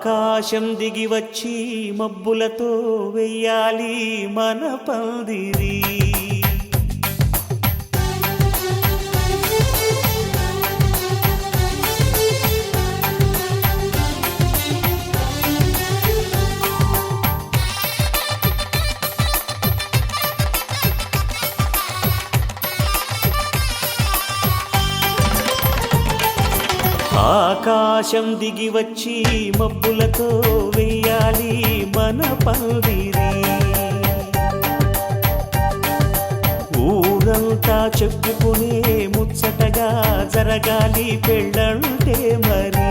ఆకాశం దిగి వచ్చి మబ్బులతో వెయ్యాలి మన పందిరి. ఆకాశం దిగి వచ్చి మబ్బులతో వెయ్యాలి మన పందిరి. ఊరంతా చెప్పుకునే ముచ్చటగా జరగాలి పెళ్ళంటే మరి.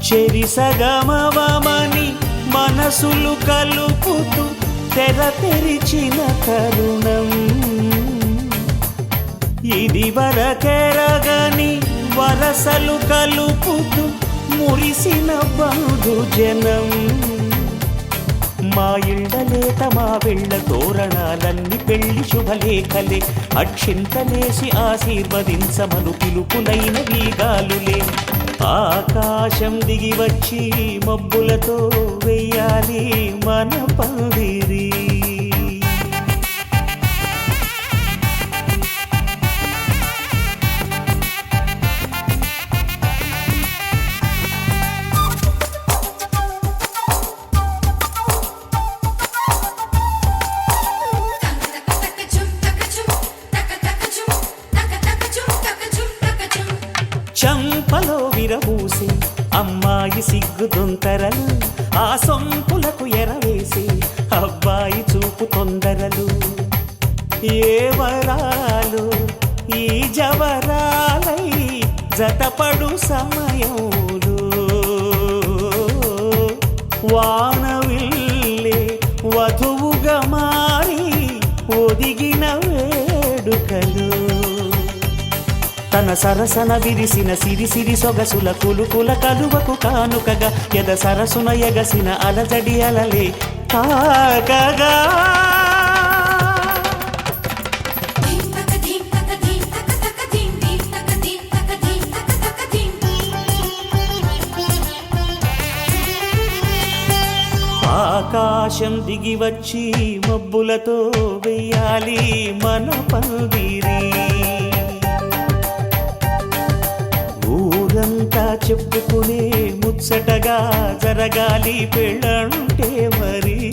చెరిసగమవమని మనసులు కలుపుతూ తెర తెరిచిన తరుణం. ఇది వరకెరగని వరసలు కలుపుతూ మురిసిన బంధుజనం. మా ఇళ్ళలేత మా వెళ్ళ తోరణాలన్నీ పెళ్లి శుభలేఖలే. అక్షింతలేసి ఆశీర్వదించమను పిలుపులైన వీగాలులే. ఆకాశం దిగి వచ్చి మబ్బులతో వెయ్యాలి మన పందిరి. చంపలో విరబూసి అమ్మాయి సిగ్గు దొంతరలు. ఆ సొంపులకు ఎరవేసి అబ్బాయి చూపు తొందరలు. ఏ వరాలు ఈ జవరాలై జతపడు సమయంలో. వానవిల్లే వధువుగా మారి ఒదిగిన వేడుకలు. తన సరసన విరిసిన సిరిసిరి సొగసుల కులుకుల కలువకు కానుకగా ఎద సరసున ఎగసిన అలజడి అలలే తాకగా. ఆకాశం దిగి వచ్చి మబ్బులతో వెయ్యాలి మన పందిరి. ఊరంతా చెప్పుకునే ముచ్చటగా జరగాలి పెళ్ళంటే మరి.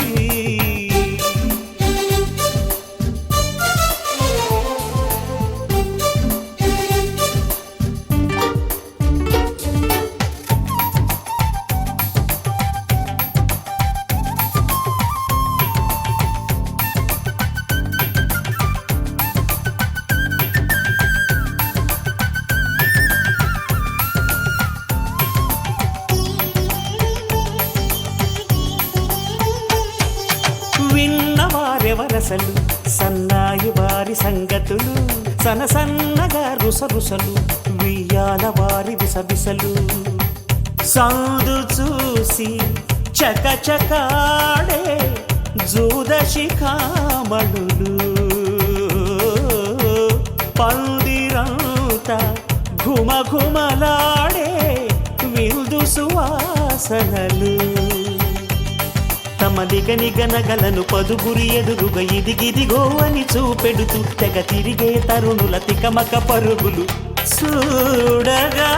విన్నవారెవరసలు సన్నాయి వారి సంగతులు. సనసన్నగా రుసరుసలు వియ్యాల వారి విసవిసలు. సందు చూసి చకచకాడే జూదశిఖామణులు. పందిరంతా ఘుమఘుమలాడే విందు సువాసనలు. తమ నిగనిగనగలను పదుగురి ఎదురుగా ఇదిగిదిగో అని చూపెడుతూ తెగ తిరిగే తరుణుల తికమక పరుగులు చూడగా.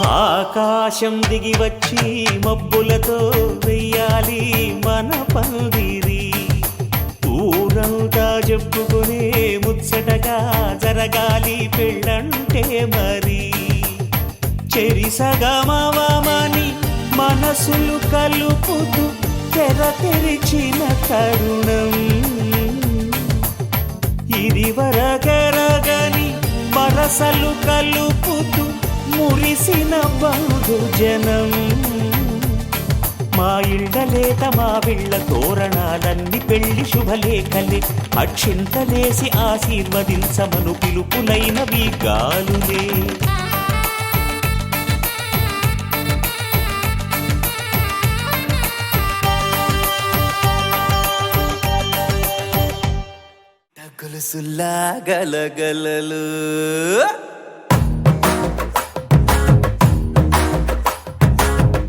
ఆకాశం దిగి వచ్చి మబ్బులతో వెయ్యాలి మన పందిరి. ఊరంతా చెప్పుకునే ముచ్చటగా జరగాలి పెళ్ళంటే మరి. చెరిసగమవమని మనసులు కలుపుతూ తెర తెరిచిన తరుణం. ఇది వరకెరగని వరసలు కలుపుతూ మురిసిన బంధుజనం. మా ఇళ్ళలేత మా వెళ్ళ తోరణాలన్నీ పెళ్లి శుభలేఖలే. అక్షింతలేసి ఆశీర్వదించమను పిలుపులైన వీగాలులే. గొలుసులా గలగలలు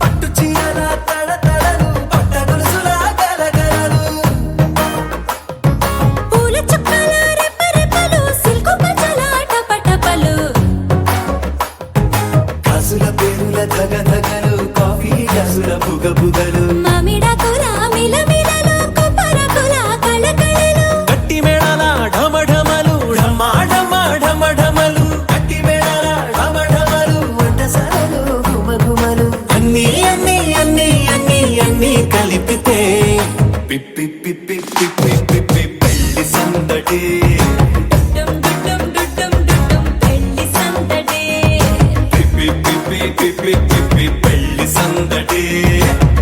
పట్టు చీరల తడతడలు పట్ట గొలుసులా గలగలలు పూల చుక్కల రెపరెపలు సిల్కు పచ్చల టపటపలు కాసుల పేరుల ధగధగలు కాఫీ గ్లాసుల బుగబుగలు మామిడాకుల మిలమిలలు కొబ్బరకుల కళకళలు గట్టి మేళాల ఢమఢమలు ఢమాఢమలు గట్టి మేళాల ఢమఢమలు వంటసాలలు గుమగుమలు అన్నీ అన్నీ అన్నీ అన్నీ అన్నీ కలిపితే పిప్పి పిప్పి పిప్పి పిప్పి పెళ్లి సందడి డుడ్డుం డుడ్డుం డుడ్డుం డుడ్డుం పెళ్లి సందడి పిప్పి పిప్పి పిప్పి పిప్పి పెళ్లి సందడి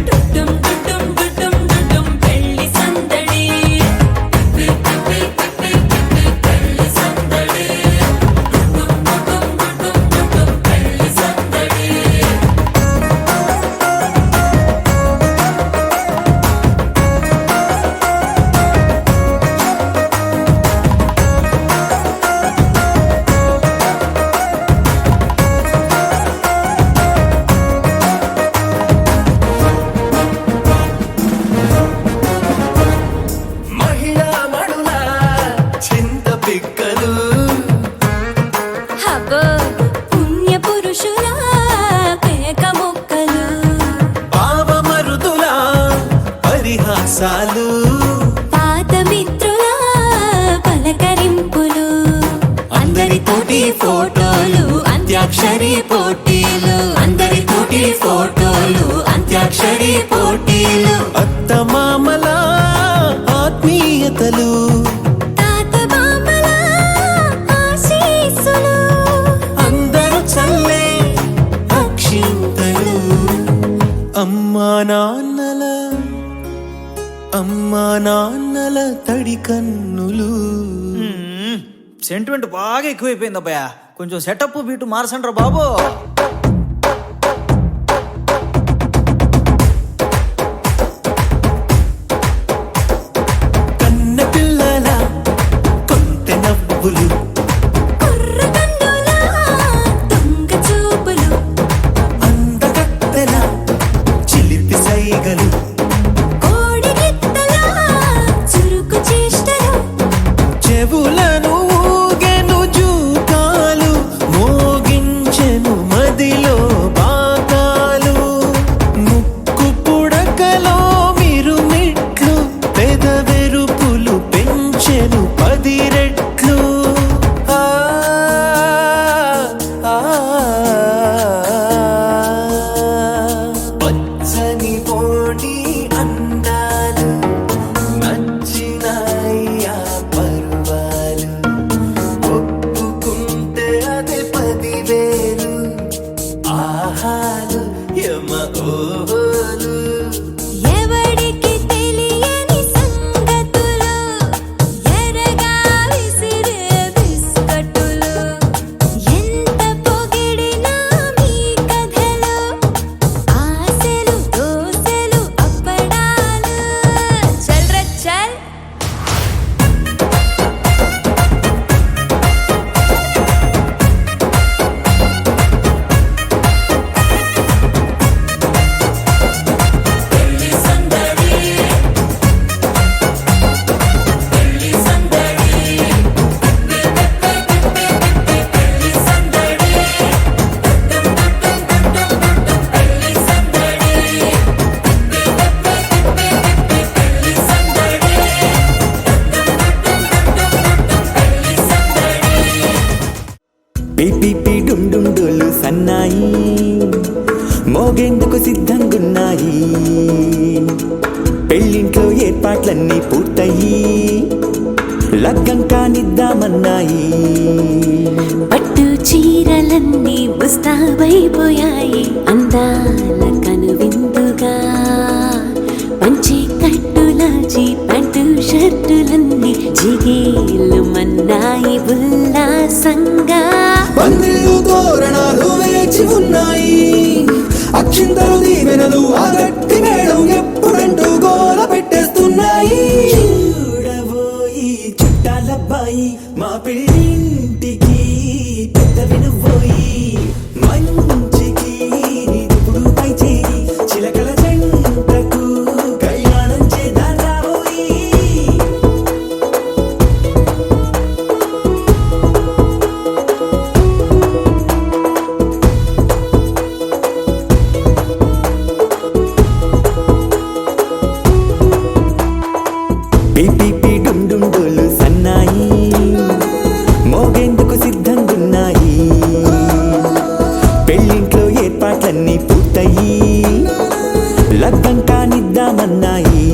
డుడ్డుం డుడ్డుం డుడ్డుం డుడ్డుం పెళ్లి సందడి పిప్పి పిప్పి పిప్పి పిప్పి పెళ్లి సందడి డుడ్డుం డుడ్డుం డుడ్డుం డుడ్డుం పెళ్లి సందడి మహిళా మణుల చింత పిక్కలు హబ్బో పుణ్య పురుషుల పేక మొక్కలు పావమరుదుల పరిహాసాలు పాత మిత్రుల పలకరింపులు అందరితోటి ఫోటోలు అంత్యాక్షరి పోటీలు అందరితోటి ఫోటోలు అంత్యాక్షరి పోటీలు అత్తమామల ఆత్మీయతలు తాత బామ్మల ఆశీస్సులు అందరూ చల్లే అక్షింతలు అమ్మా నాన్నల తడి కన్నులు సెంటిమెంట్ బాగా ఎక్కువైపోయింది అబ్బాయ కొంచెం సెటప్ బీటు మార్చండ్రా బాబు కన్న పిల్లల కొంత నవ్వులు కుర్ర కన్నుల దొంగ చూపులు అందగత్తెల చిలిపి సైగలు కోడి గిత్తల చురుకు చేష్టలు చెవులను ఊగెను జూకాలు మోగించెను మదిలో బాకాలు ముక్కు పుడకలో మిరుమిట్లు పెదవెరుపులు పెంచెను 10 రెట్లు ఆ, ఆ, పచ్చని పోటీ అందాలు నచ్చినాయ్యా పర్వాలు ఒప్పుకుంటే అదే 10,000 ఆహాలు యమ ఓలు ఎవడికి తెలియని సంగతులు ఎరగా విసిరే బిస్కట్టులు ఎంత పొగిడినా మీ కథలు ఆశలు దోశలు అప్పడాలు చల్ రే చల్ పెళ్లి సందడి పెళ్లి సందడి పెళ్లి సందడి పెళ్లి సందడి పెళ్లి సందడి పిపి డుండుండులు సన్నాయి మోగేందుకు సిద్ధంగున్నాయి పెళ్ళింట్లో ఏర్పాట్లన్నీ పూర్తయి లగ్గం కానిద్దామన్నాయి పట్టు చీరలన్నీ ముస్తాబైపోయాయి అందాల కనువిందుగా పంచి కట్టులాచి ప్యాంటు షర్టులన్నీ జిగేలు మన్నాయి ఉల్లాసంగా పందిళ్ళు తోరణాలు వేచి ఉన్నాయి అక్షింతలు దీవెనలు ఆ గట్టి మేడం ఎప్పుడంటూ గోల పెట్టేస్తున్నాయి చూడబోయి చుట్టాలబ్బాయి పెళ్ళింటికి పెద్ద వినువోయి మంచికి నీదిప్పుడు పై చేయి చిలకల జంటకు కళ్యాణం చేద్దాం రాబోయి పిపి డుమ్ డుమ్ డోలు సన్నాయి మోగేందుకు సిద్ధంగున్నాయి పెళ్ళింట్లో ఏర్పాట్లన్నీ పూర్తయి లగ్గం కానిద్దామన్నాయి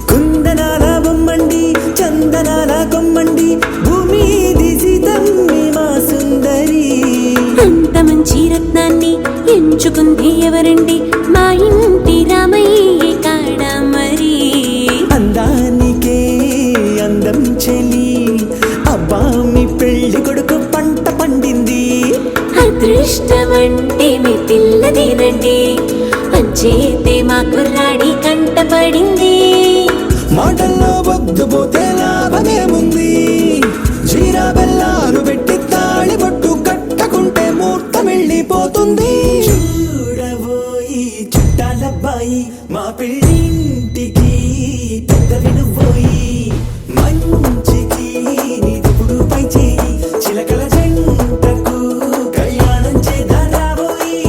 కుందనాల బొమ్మండి చందనాల కొమ్మండి భూమి దిశితమ్మి మా సుందరి అంత మంచి రత్నాన్ని ఎంచుకుంది ఎవరండి మా ఇంటి రామయ్య కాడ మరి అందానికే అందం చెలి అబ్బా మీ పెళ్లి కొడుకు పంట పండింది అదృష్టమంటే మీ పిల్లదేనండి అంచేతే మా కుర్రాడి కంటపడింది మాటల్లో వద్దుపోతే లాభమేముంది జీరా బెల్లాలు పెట్టి తాళి బొట్టు కట్టకుంటే ముహూర్తం వెళ్ళిపోతుంది చూడబోయి చుట్టాలబ్బాయి మా పెళ్ళింటికి పెద్ద వినువోయి మంచికి నీదిప్పుడు పై చేయి చిలకల జంటకు కళ్యాణం చేద్దాం రాబోయి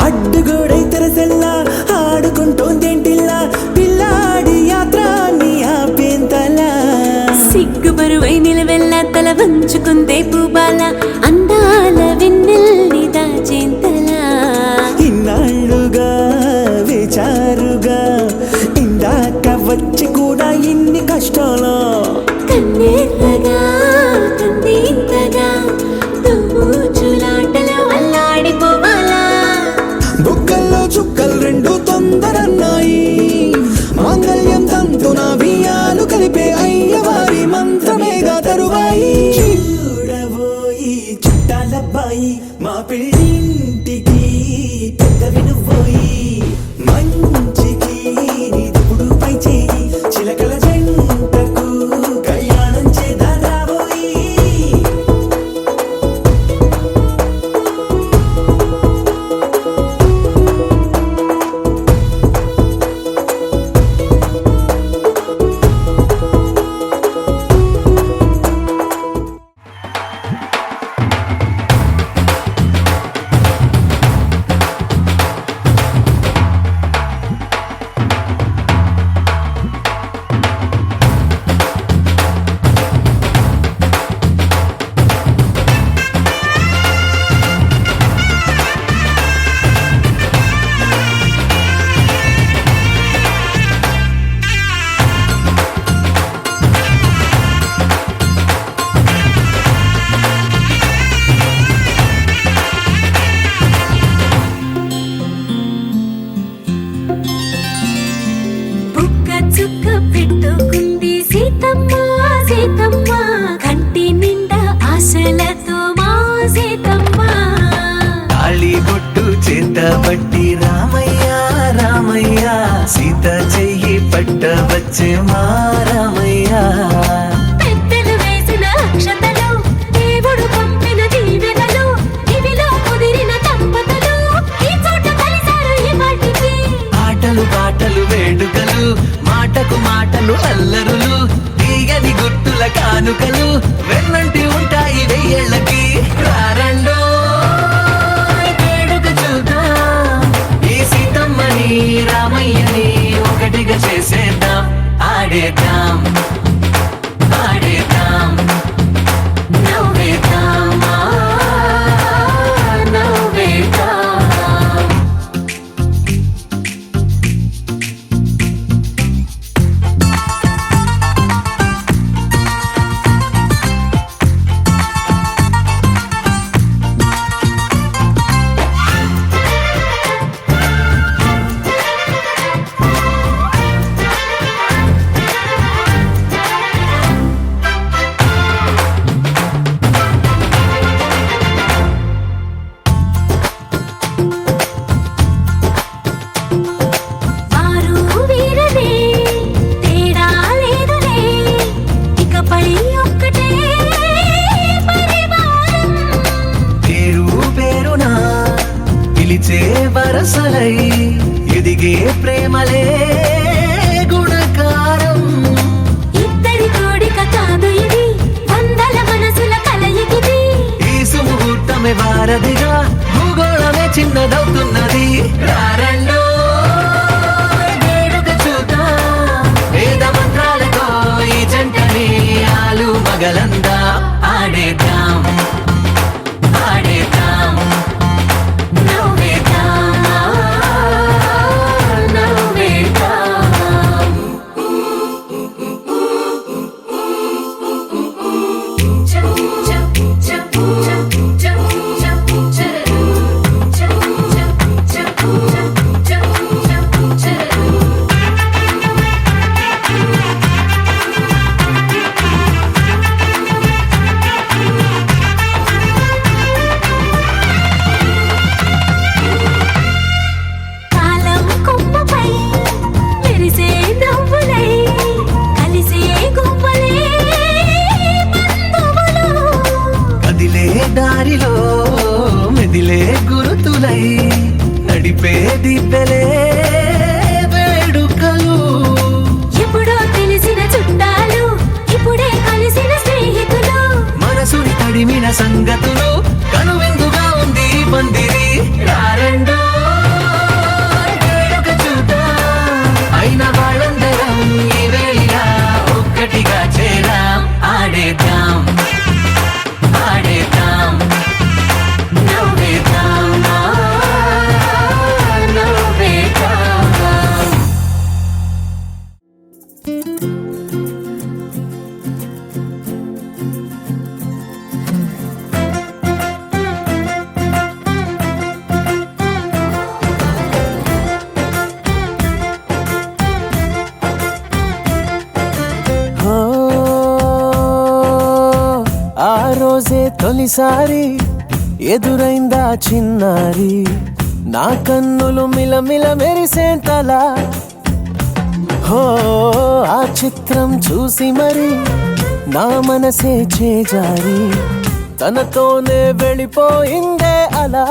అడ్డుగోడై తెరసెల్లా ఆడుకుంటోందేంటిల్లా పిల్లాడి యాత్ర నీ ఆపేంతలా సిగ్గు బరువై నిలవెల్ల తల వంచుకుందే పూబాల అందాల వెన్నెల్ని దాచేంతలా ఇన్నాళ్ళుగా వేచారుగా ఇందాక వచ్చి కూడా ఇన్ని కష్టాలు కన్నెర్రగా కందింతగా తుమ్ముచులాటలో అల్లాడిపోవాలా బుక్కల్లో చుక్కలు రెండు తొందరన్నాయి మాంగళ్యం తంతున బియ్యాలు కలిపే అయ్యవారి మంత్రమేగా తరువాయి చూడబోయి చుట్టాలబ్బాయి మా పెళ్ళింటికి పెద్ద వినువోయి మంచికి నీదిప్పుడు పై చేయి చిలకల జంటకు కళ్యాణం చేద్దాం రాబోయి పట్టి రామయ్య రామయ్య సీత చెయ్యి పట్ట వచ్చే మా రామయ్య పెద్దలు వేసిన అవును అల్లరులు తీయని గుట్టుల కానుకలు వెన్నంటి ఉంటాయి వెయ్యేళ్ళకి రారండో వేడుక చూద్దాం ఈ సీతమ్మని రామయ్యని ఒకటిగా చేసేద్దాం ఆడేద్దాం ఆడేద్దాం నవ్వేద్దాం నవ్వేద్దాం వారు వీరనే తేడా లేదులే ఇకపై ఒక్కటే పరివారం పేరు పేరునా పిలిచే వరసలై ఎదిగే ప్రేమలే గుణకారం ఇద్దరి కోడిక కాదు ఇది వందల మనసుల కలయికిది ఈ సుముహూర్తమే వారధిగా భూగోళమే చిన్నదవుతున్నది రారండో వేడుక చూద్దాం వేద మంత్రాలతో ఈ జంటని ఆలు మగలందా ఆడేద్దాం ఆడేద్దాం నవ్వేద్దాం నవ్వేద్దాం కాలం కొమ్మపై మెరిసే నవ్వులై కలిసే గువ్వలే బంధువులు కదిలే దారిలో మెదిలే గురుతులై నడిపే దిబ్బెలే వేడుకలు ఎప్పుడో తెలిసిన చుట్టాలు ఇప్పుడే కలిసిన స్నేహితులు మనసుని తడిమిన సంగతులు కనువిందుగా ఉంది ఈ పందిరి రారండో వేడుక చూద్దాం అయిన వాళ్ళందరం ఈ వేళ ఒక్కటిగా చేరాం ఆడేద్దాం ఆడేద్దాం నవ్వేద్దాం నవ్వేద్దాం ఆ రోజే తొలిసారి ఎదురైందా చిన్నారి నా కన్నులు మిలమిల మెరిసేంతలా హో ఆ చిత్రం చూసి మరి నా మనసే చేజారి తనతోనే వెళ్ళిపోయిందే అలా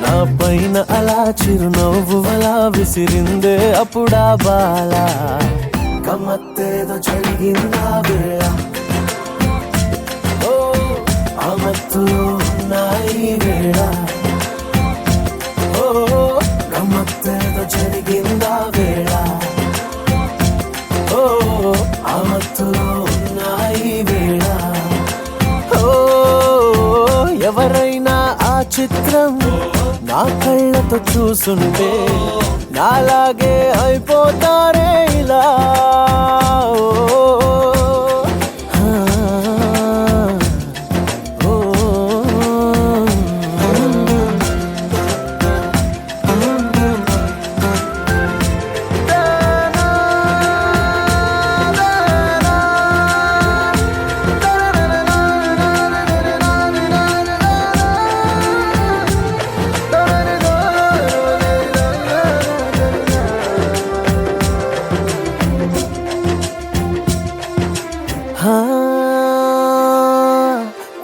నా పైన అలా చిరునవ్వు అలా విసిరిందే అప్పుడా బాల గమ్మత్తేదో జరిగిందా వేళ ఓ ఆ మత్తులో నా ఈ వేళ ఓ గమ్మత్తేదో జరిగిందా వేళ ఓ ఆ మత్తులో నా ఈ వేళ ఓ ఎవరైనా ఆ చిత్రం నా కళ్ళతో చూసుంటే నాలాగే అయిపోతారే ఇలా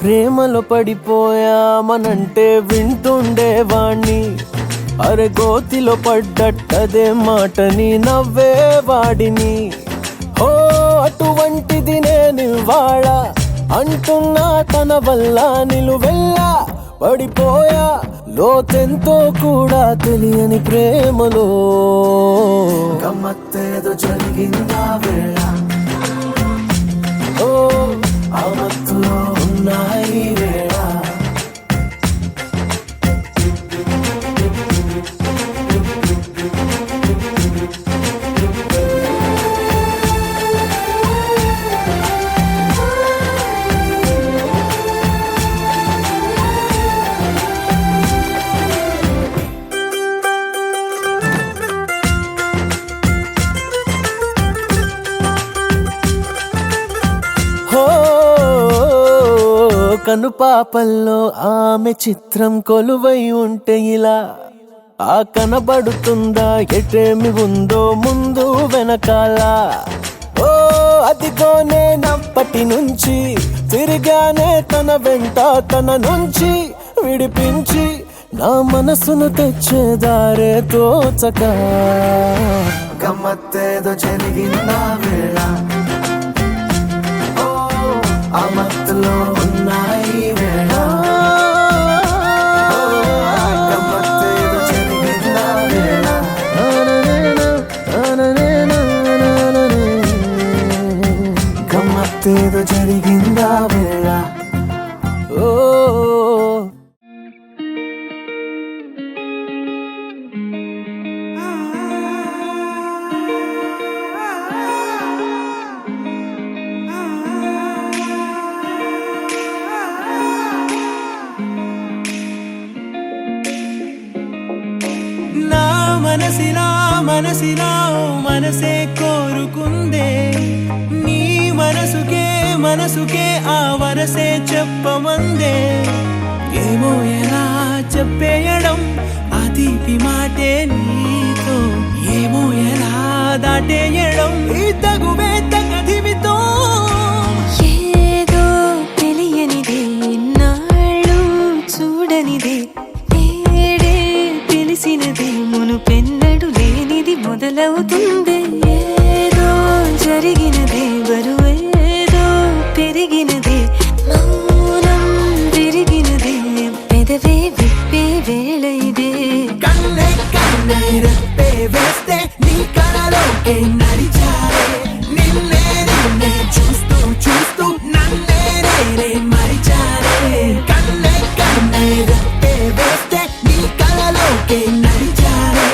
ప్రేమలో పడిపోయామనంటే వింటుండేవాణ్ణి అరే గోతిలో పడ్డట్టదే మాటని నవ్వేవాడిని. ఓ అటువంటిది నేను ఇవాళ అంటున్నా తన వల్ల నిలువెల్లా పడిపోయా లోతెంతో కూడా తెలియని ప్రేమలో. గమ్మత్తేదో జరిగిందా వేళ, ఓ ఆ మత్తులో ఉన్నాయి వేళ. కనుపాపల్లో ఆమె చిత్రం కొలువై ఉంటే ఇలా ఆ కనబడుతుందా ఎటేమి ఉందో ముందు వెనకాల. ఓ అదిగోనే నప్పటి నుంచి తిరిగానే తన వెంట, తన నుంచి విడిపించి నా మనసును తెచ్చేదారే తోచక. గమ్మత్తేదో జరిగిందా వేళ, ఆ మత్తులో ఉన్నాయి వేళ. గమ్మత్తేదో జరిగిందా వేళ, గమ్మత్తేదో జరిగిందా వేళ. ఓ మనసిలా మనసే కోరుకుందే, నీ మనసుకే ఆ వరసే చెప్పమందే. ఏమో ఎలా చెప్పేయడం ఆ తీపి మాటే నీతో, ఏమో ఎలా దాటేయడం ఈ తగువే తగదివితో. ఏదో తెలియనిదే నాళ్ళు చూడనిదే, ఏడే తెలిసినదే మునుపెన్నడు లేనిది మొదలవుతుంది. ఏదో జరిగినదే బరువేదో పెరిగినదే, మౌనం విరిగినదే పెదవే విప్పే వేళ ఇదే. కన్నే కన్నే రెప్పే వేస్తే నీ కలలోకే నడిచారే, నిన్నే నిన్నే చూస్తూ చూస్తూ నన్నే నేనే మరిచారే. కన్నే కన్నే రెప్పే వేస్తే నీ కలలోకే నడిచారే,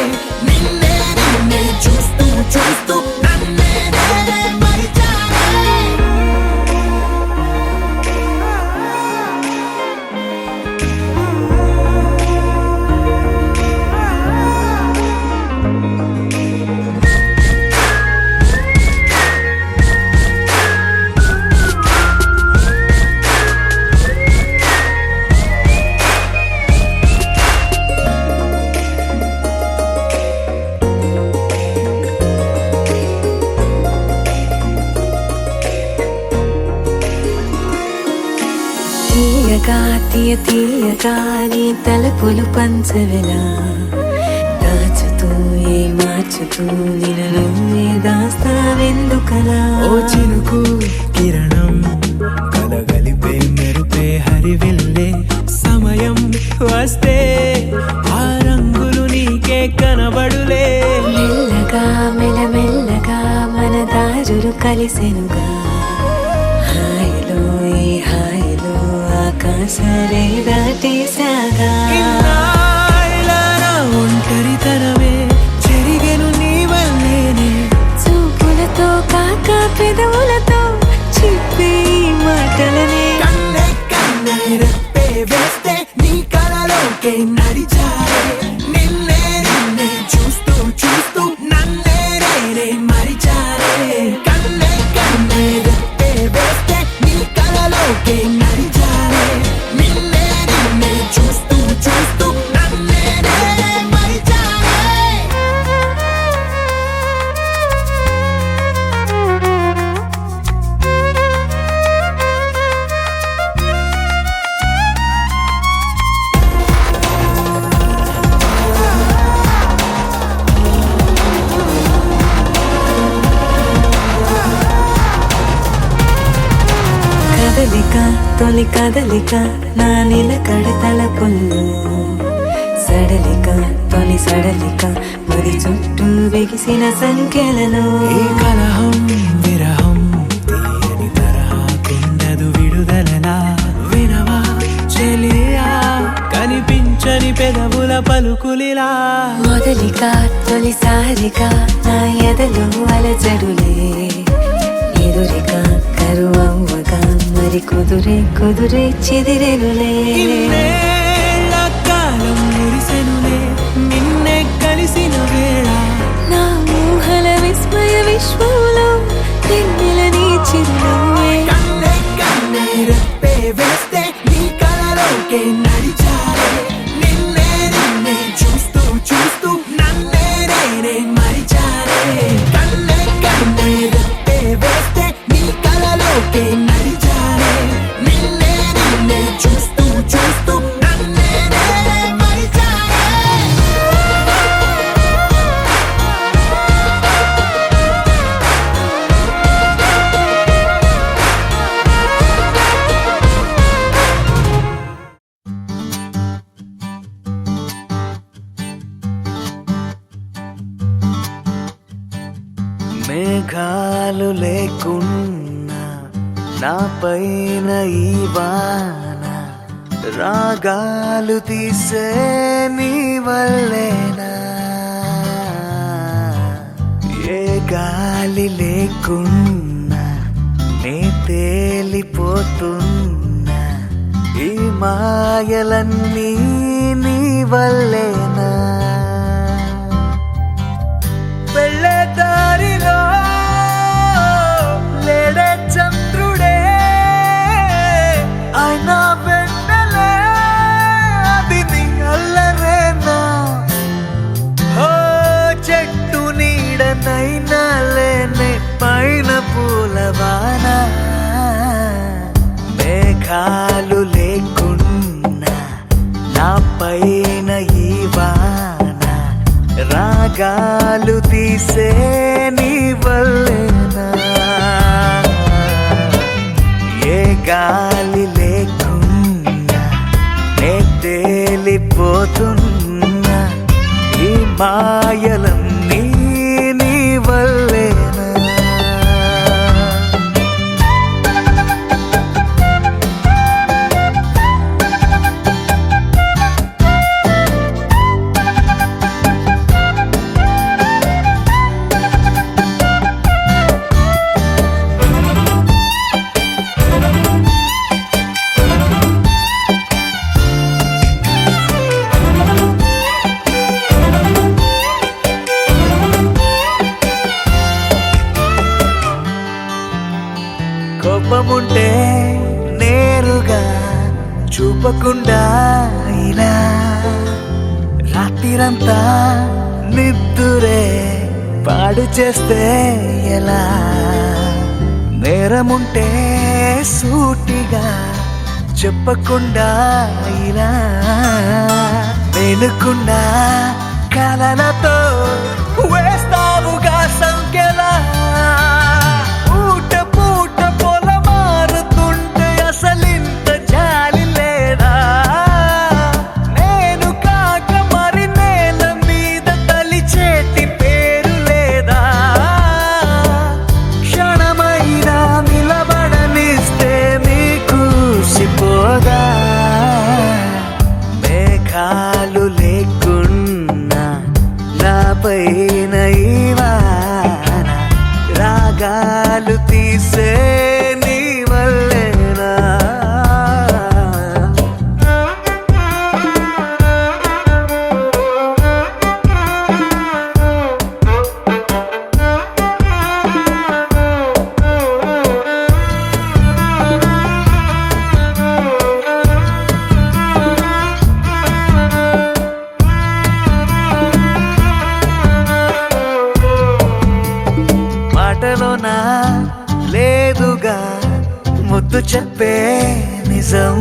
నిన్నే నిన్నే చూస్తూ చూస్తూ నన్నే నేనే మరిచారే. తీయగా నీ తలపులు పంచవెలా, దాచుతూ మార్చుతూ నిన్ను నువ్వే దాస్తావెందుకలా. ఓ చినుకు కిరణం కలగలిపే మెరుపే హరివిల్లే, సమయం వస్తే ఆ రంగులు నీకే కనబడులే. మెల్లగా మెల్లమెల్లగా మన దారులు కలిసెనుగా, హాయిలో ఈ హాయిలో ఆకాశాలే దాటేసాగా. ఒంటరితనమే చెరిగెను నీ వల్లేనే, చూపులతో కాక పెదవులతో చెప్పే ఈ మాటలనే. కన్నే కన్నే రెప్పే వేస్తే నీ కలలోకే నడిచారే, నిన్నే నిన్నే చూస్తూ చూస్తూ నన్నే నేనే మరిచారే. కన్నే కన్నే రెప్పే వేస్తే నీ కలలోకే నడిచారే, నిన్నే నిన్నే చూస్తూ చూస్తూ నన్నే నేనే మరిచారే. తొలి కదలిక నా నిలకడ తలపుల్లో సడలిక తొలి సడలిక మరి చుట్టూ బిగిసిన సంఖ్యలలో ఈ కలహం విరహం తీయని తరహా కిందదు విడుదలలా వినవా చెలియా కనిపించని పెదవుల పలుకులిలా మొదలిక తొలిసారిక నా ఎదలో అలజడులే ఎదురిక కరువవ్వగా మరి కుదురే చెదిరెనులే ఇన్నేళ్ల కాలం మురిసెనులే నిన్నే కలిసిన వేళ నా ఊహల విస్మయ విశ్వంలో నిన్నెల నీ చిరునవ్వే కన్నే కన్నే రెప్పే వేస్తే నీ కలలోకే నడిచాలే నిన్నే చూస్తూ చూస్తూ నన్నే నేనే మరిచాలే కన్నే కన్నే రెప్పే వేస్తే నీ కలలోకే నడిచాలే నిన్నే చూస్తూ చూస్తూ నన్నే నేనే మరిచాలే మేఘాలు లేకున్నా నా పైన ఈ వాన రాగాలు తీసే నీ వల్లేనా ఏ గాలి లేకున్నా నే తేలిపోతున్నా ఈ మాయలన్నీ నీ వల్లేనా వెళ్ళే దారిలో లేడే చంద్రుడే ఆయన వెన్నెలే అది నీ అల్లరేనా ఓ చెట్టు నీడనైనా లేనే పైన పూలవాన మేఘాలు లేకున్నా నా పైన ఈ వాన రాగాలు తీసే నీ వల్లేనా ఏ గాలి లేకున్నా నే తేలిపోతున్నా ఈ మాయలన్నీ నీ వల్లేనా కోపముంటే నేరుగా చూపకుండా ఇలా రాత్రిరంతా నిద్దురే పాడు చేస్తే ఎలా నేరముంటే సూటిగా చెప్పకుండా ఇలా మేలుకుండా కలలతో వేస్తావుగా సంఖ్యలా పూట పూట పొల మారుతుంటే అసలింత జాలి లేదా నేను కాక మరి నేల మీద తలిచేటి పేరు లేదా క్షణమైనా నిలబడనిస్తే మీకు సిపోదా మేఘాలు లేకున్నా నా పైన ఈ వాన రాగాలు తీసే నీ వల్లేనా మాటలోనా లేదుగా ముద్దు చెప్పే నిజం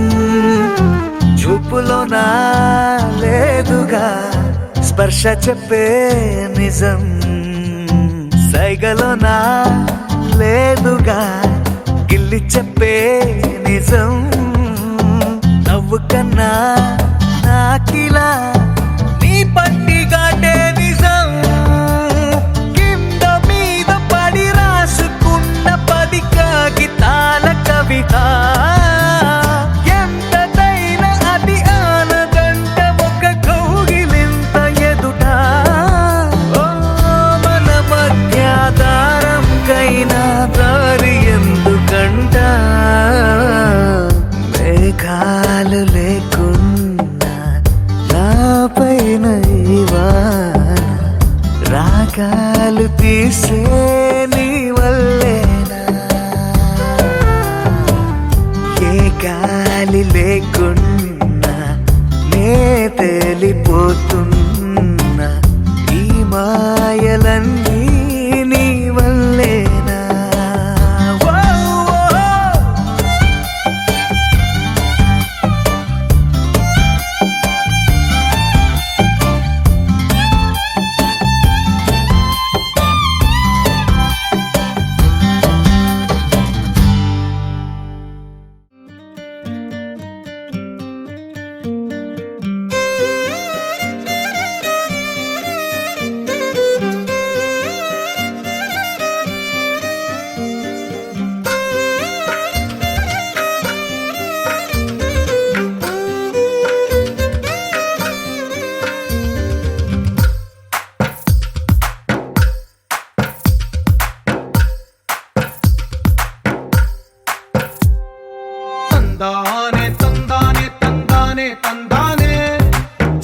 చూపులోనా లేదుగా స్పర్శ చెప్పే నిజం సైగలోనా లేదుగా గిల్లి చెప్పే నిజం నాకిలా నీ పట్టి గాటే నిజం కింద మీద పడి రాసుకున్న 10 కాగితాల కవిత ఎంతదైనా అది ఆనదంట ఒక కౌగిలింత ఎదుట ఓ మన మధ్య దారంకైనా దారి ఎందుకంట మేఘాలు లేకున్నా నాపైన ఈ వాన రాగాలు తీసే నీ వల్లేనా ఏ గాలి లేకున్నా నే తేలిపోతున్నా ఈ మాయలన్నీ నీ వల్లేనా ఓ, ఓ. తందానే తందానే తందానే తందానే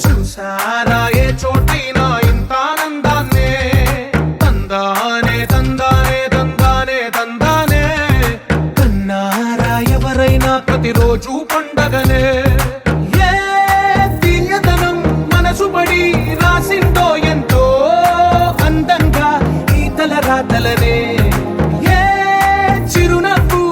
చూసారా ఏ చోటైనా ఇంత ఆనందాన్నే తందానే తందానే తందానే తందానే కన్నారా ఎవరైనా ప్రతిరోజు పండగనే ఏ తీయదనం మనసు పడి రాసిందో ఎంతో అందంగా ఈ తల రాతలనే ఏ చిరునవ్వు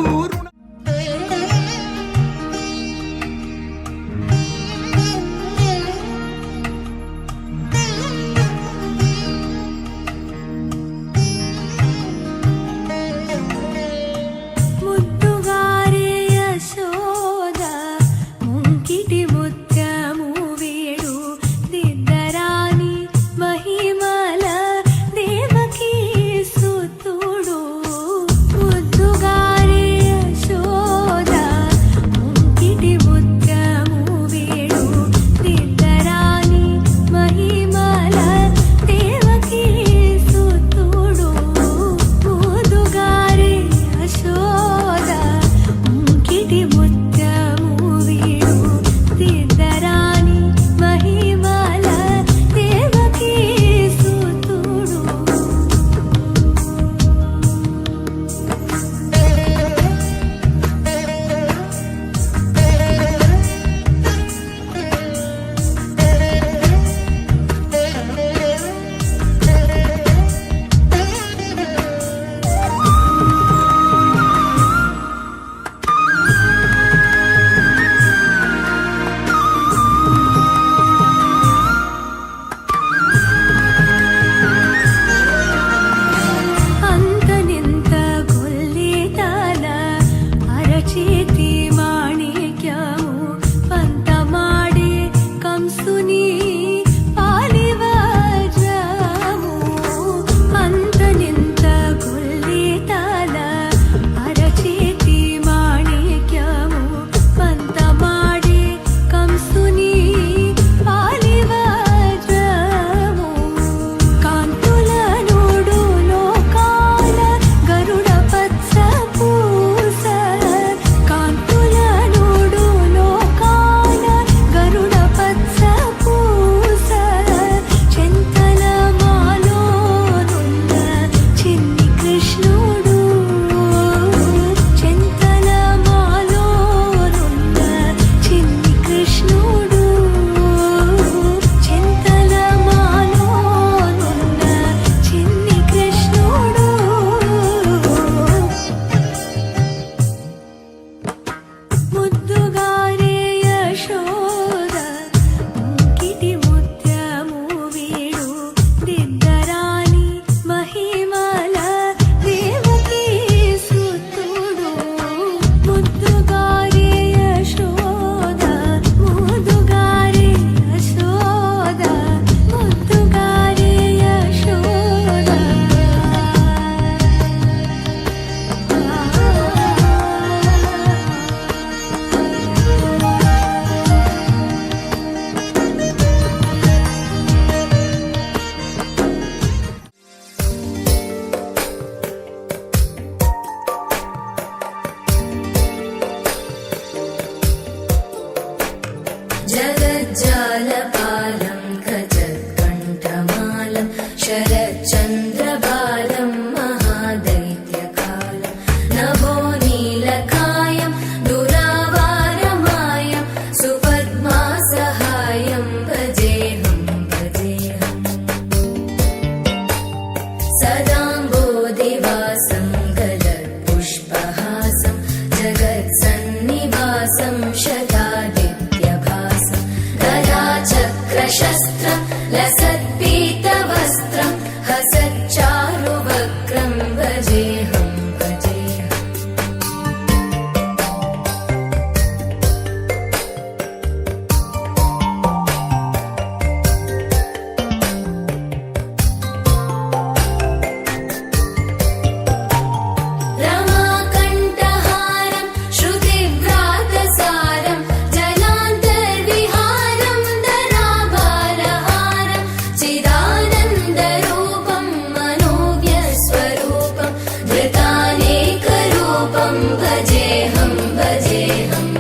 कृतानेकरूपं भजेऽहं भजेऽहम्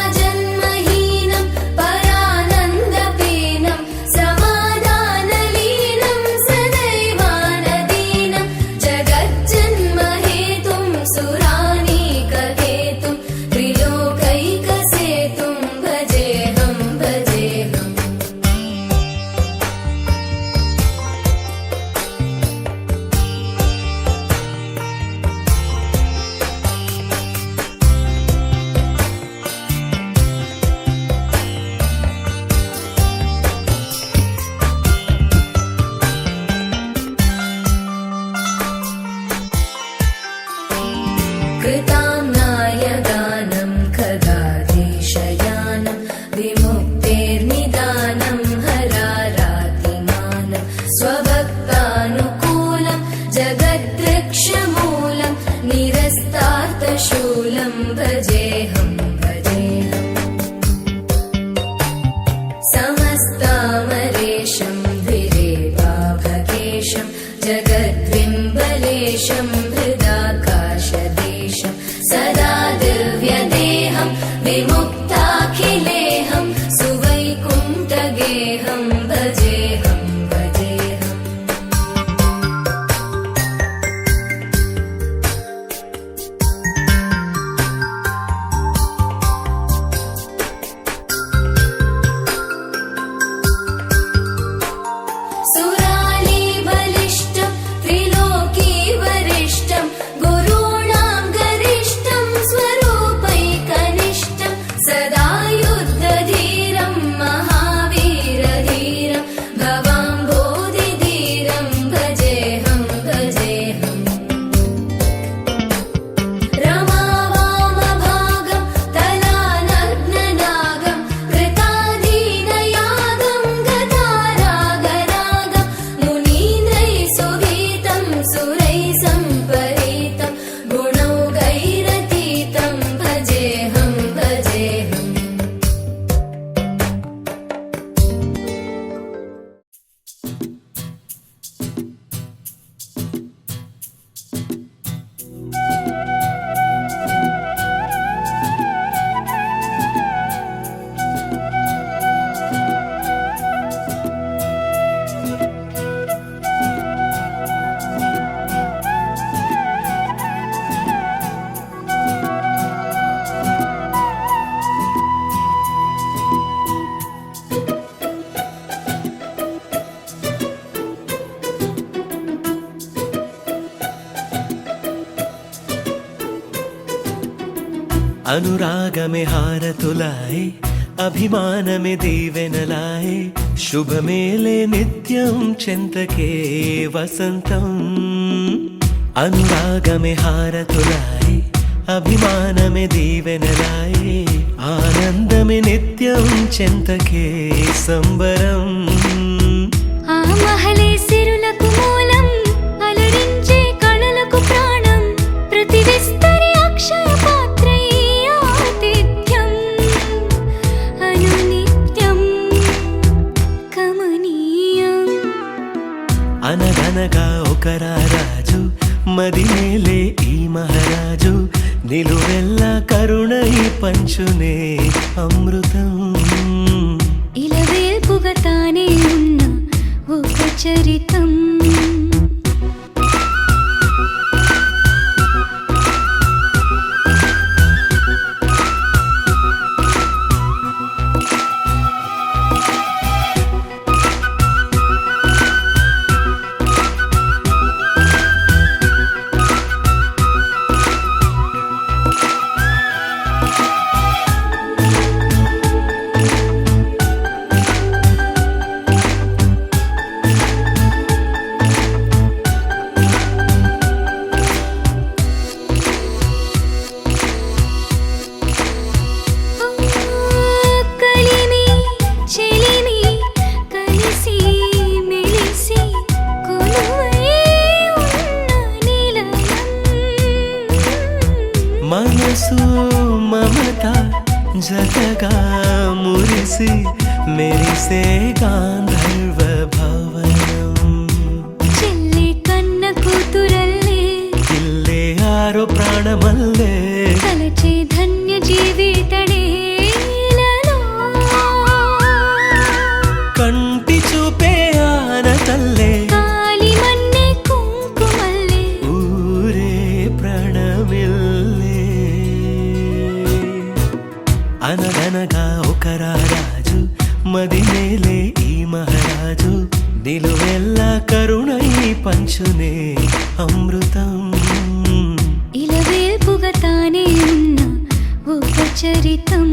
जराजन्महीनं परानन्दपीनं समाधानलीनं सदैवानदीनं जगज्जन्महेतुं सुरानीकहेतुं त्रिलोकैकसेतुं भजेऽहं भजेऽहम् कृताम्नायगानं खगाधीशयानं विमुक्तेर्निदानं हरारातिमानं स्वभक्तानुकूलं जगद्वृक्षमूलं निरस्तार्थशूलं भजेऽहं भजेऽहम् समस्तामरेशं धिरेवाभकेशं जगद्विम्बलेशं हृदाकाशदेशं सदा दिव्यदेहं विमुक्ताखिलेहं सुवैकुण्ठगेहं भजेऽहं भजेऽहम् सुरालीबलिष्ठं त्रिलोकीवरिष्ठं गुरूणां गरिष्ठं स्वरूपैकनिष्ठं सदा युद्धधीरं महावीरधीरं भवाम्भोधिधीरं भजेऽहं भजेऽहम् रमावामभागं तलानग्ननागं कृताधीनयागं गतारागरागं मुनीन्द्रैः सुगीतं सुरैः सम्परीतं गुणौघैरतीतं भजेऽहं भजेऽहम् अनुराग में हारतुलाए अभिमान में दीवेनलाए शुभ मेले नित्यं चिंतके वसंतम अनुराग में हारतुलाए अभिमान में दीवेनलाए आनंद में नित्यं चिंतके संबरम ఆ మహలే సిరులకు మూలం అలరించే కళలకు ప్రాణం ప్రతి విస్తరి అక్షయ పాత్రై ఆతిథ్యం అనునిత్యం కమనీయం అనగనగా ఒక రాజు మదిమేలే ఈ మహారాజు నిలువెల్ల కరుణై పంచునే అమృతం ఇలవేల్పుగా తానే ఉన్న ఒక చరితం మనసు మమత జతగా మురిసి మెరిసే గాంధర్వ భవనం చెల్లి ಯಾರೋ ಪ್ರಾಣಮಲ್ಲೇ తలచే ధన్య జీవితడేలలో కంటి చూపే ఆనతల్లే కాలి మన్నే కుంకుమల్లే ఊరే ప్రాణమిల్లే అనగనగా ఒక రాజు మది మేలే ఈ మహారాజు నిలువెల్ల కరుణై పంచునే అమృతం ఇలవేల్పుగా తానే ఉన్న ఒక చరితం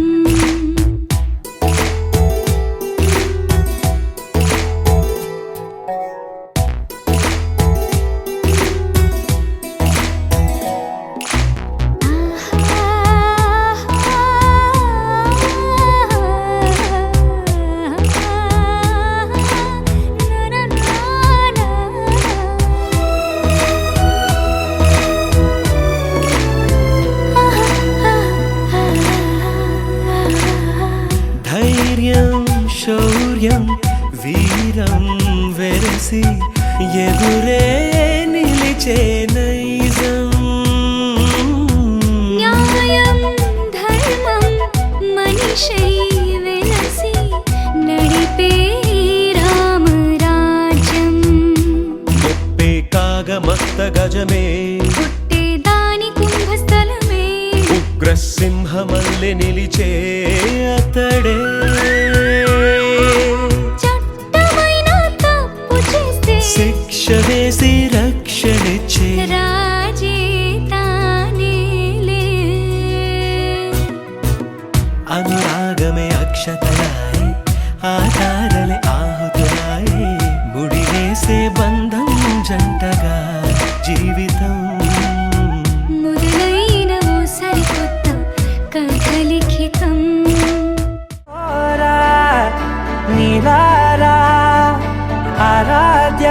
ధైర్యం శౌర్యం వీరం వెరసి ఎదురే నిలిచే నైజం న్యాయం ధర్మం మనిషై వెలసి నడిపే రామరాజ్యం ముప్పే కాగమత్త గజమే పుట్టే దాని కుంభస్థలమే ఉగ్రసింహమల్లె నిలిచే అతడే చట్టమైన తప్పు చేస్తే శిక్ష వేసి రక్షణిచ్చే రాజే తానేలే అనురాగమే అక్షతలాయి ఆధారలే ఆహుతులాయి ముడివేసే బంధం జంటగా జీవితం మొదలైన ఓ సరికొత్త కథ లిఖితం నీలారా ఆరాధ్య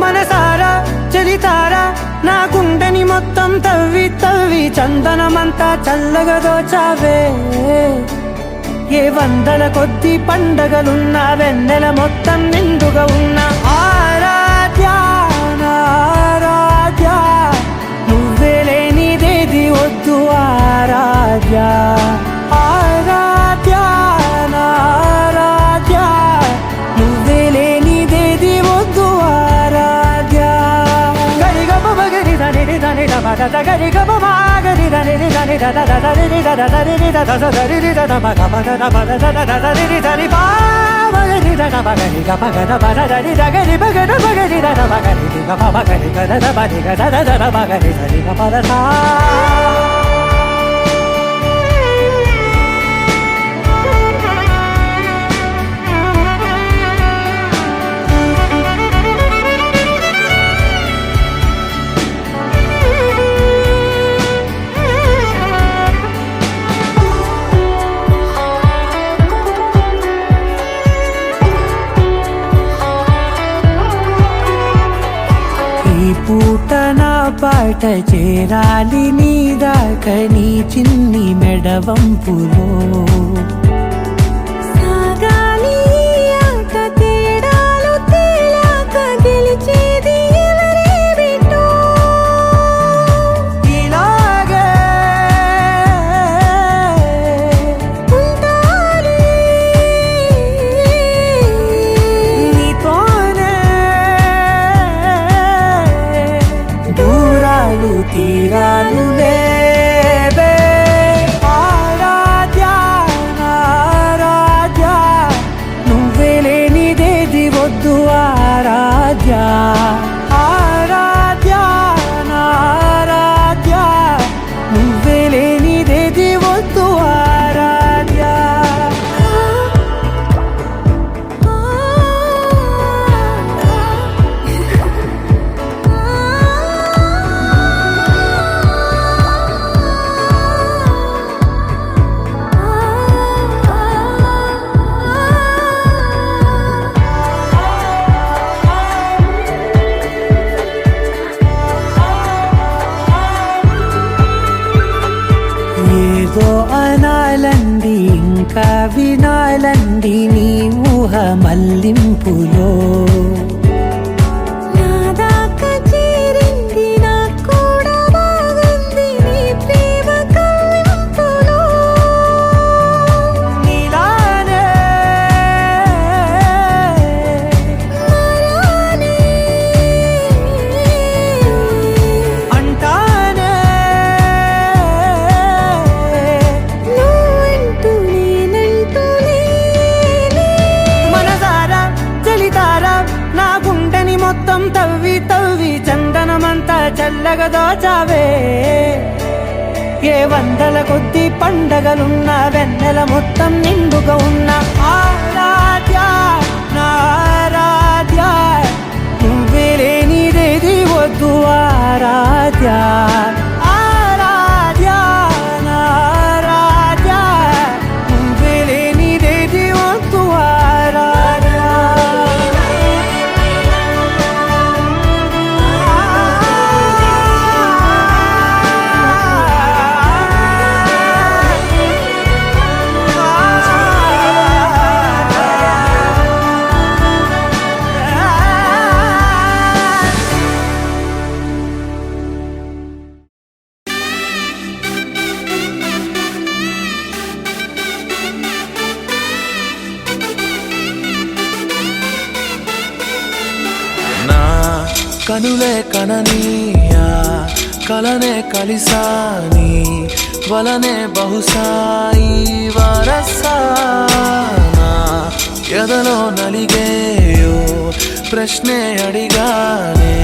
మనసారా చలితారా నా గుండెని మొత్తం తవ్వి తవ్వి చందనమంతా చల్లగా దోచావే ఏ వందల కొద్ది పండగలున్న వెన్నెల మొత్తం నిండుగా ఉన్న ఆరాధ్య నా ఆరాధ్య నువ్వే లేనిదేది వద్దు ఆరాధ్య ఆరాధ్య నా ఆరాధ్య నువ్వే లేనిదేది వద్దు ఆరాధ్య గరిగమ మగరి దని దని మగ గరిగమ మాగరి దని దని దని దని దని దని దని మగ మగ మగ దని దని పా మగరి దని మగరి గ మగ మగ దని దగరి మగ మగరి దని మగరి గ మగరి గ దని మగరి గ దని మగరి దని గ మగ ఈ పూట నా పాట చేరాలి నీ దాకా నీ చిన్ని మెడవంపులో సాగాలి ఆట తేడాలు తేలాక గెలిచేది ఎవరే బిడ్డో ఇలాగే ఉంటాలి నీతోనే దూరాలు తీరాలు లేవే ఆరాధ్య ఆరాధ్య నువ్వే లేనిదేది వద్దు ఆరాధ్య ఆరాధ్య ఆరాధ్య నువ్వే లేనిదేది వద్దు ఆరాధ్య మల్లింపులో నాదాకా చేరింది నాకు కూడా బాగుంది నీ ప్రేమ కవింపులో నీలానే మరానే అంటానే నువ్వంటూ నేనంటూ లేనే మనసారా చలితారా నా గుండెని మొత్తం తవ్వి తవ్వి చందనమంతా చల్లగా దోచావే ఏ వందల కొద్ది పండగలున్న వెన్నెల మొత్తం నిండుగా ఉన్న ఆరాధ్య నా ఆరాధ్య నువ్వే లేనిదేది వద్దు ఆరాధ్య ఆరాధ్య నా ఆరాధ్య నువ్వే లేనిదేది వద్దు ఆరాధ్య నా కనులే కననీయా కలనే కలిసాని వలనే బహుశాయి వరసానా ఎదలో నలిగేయో ప్రశ్నే అడిగానే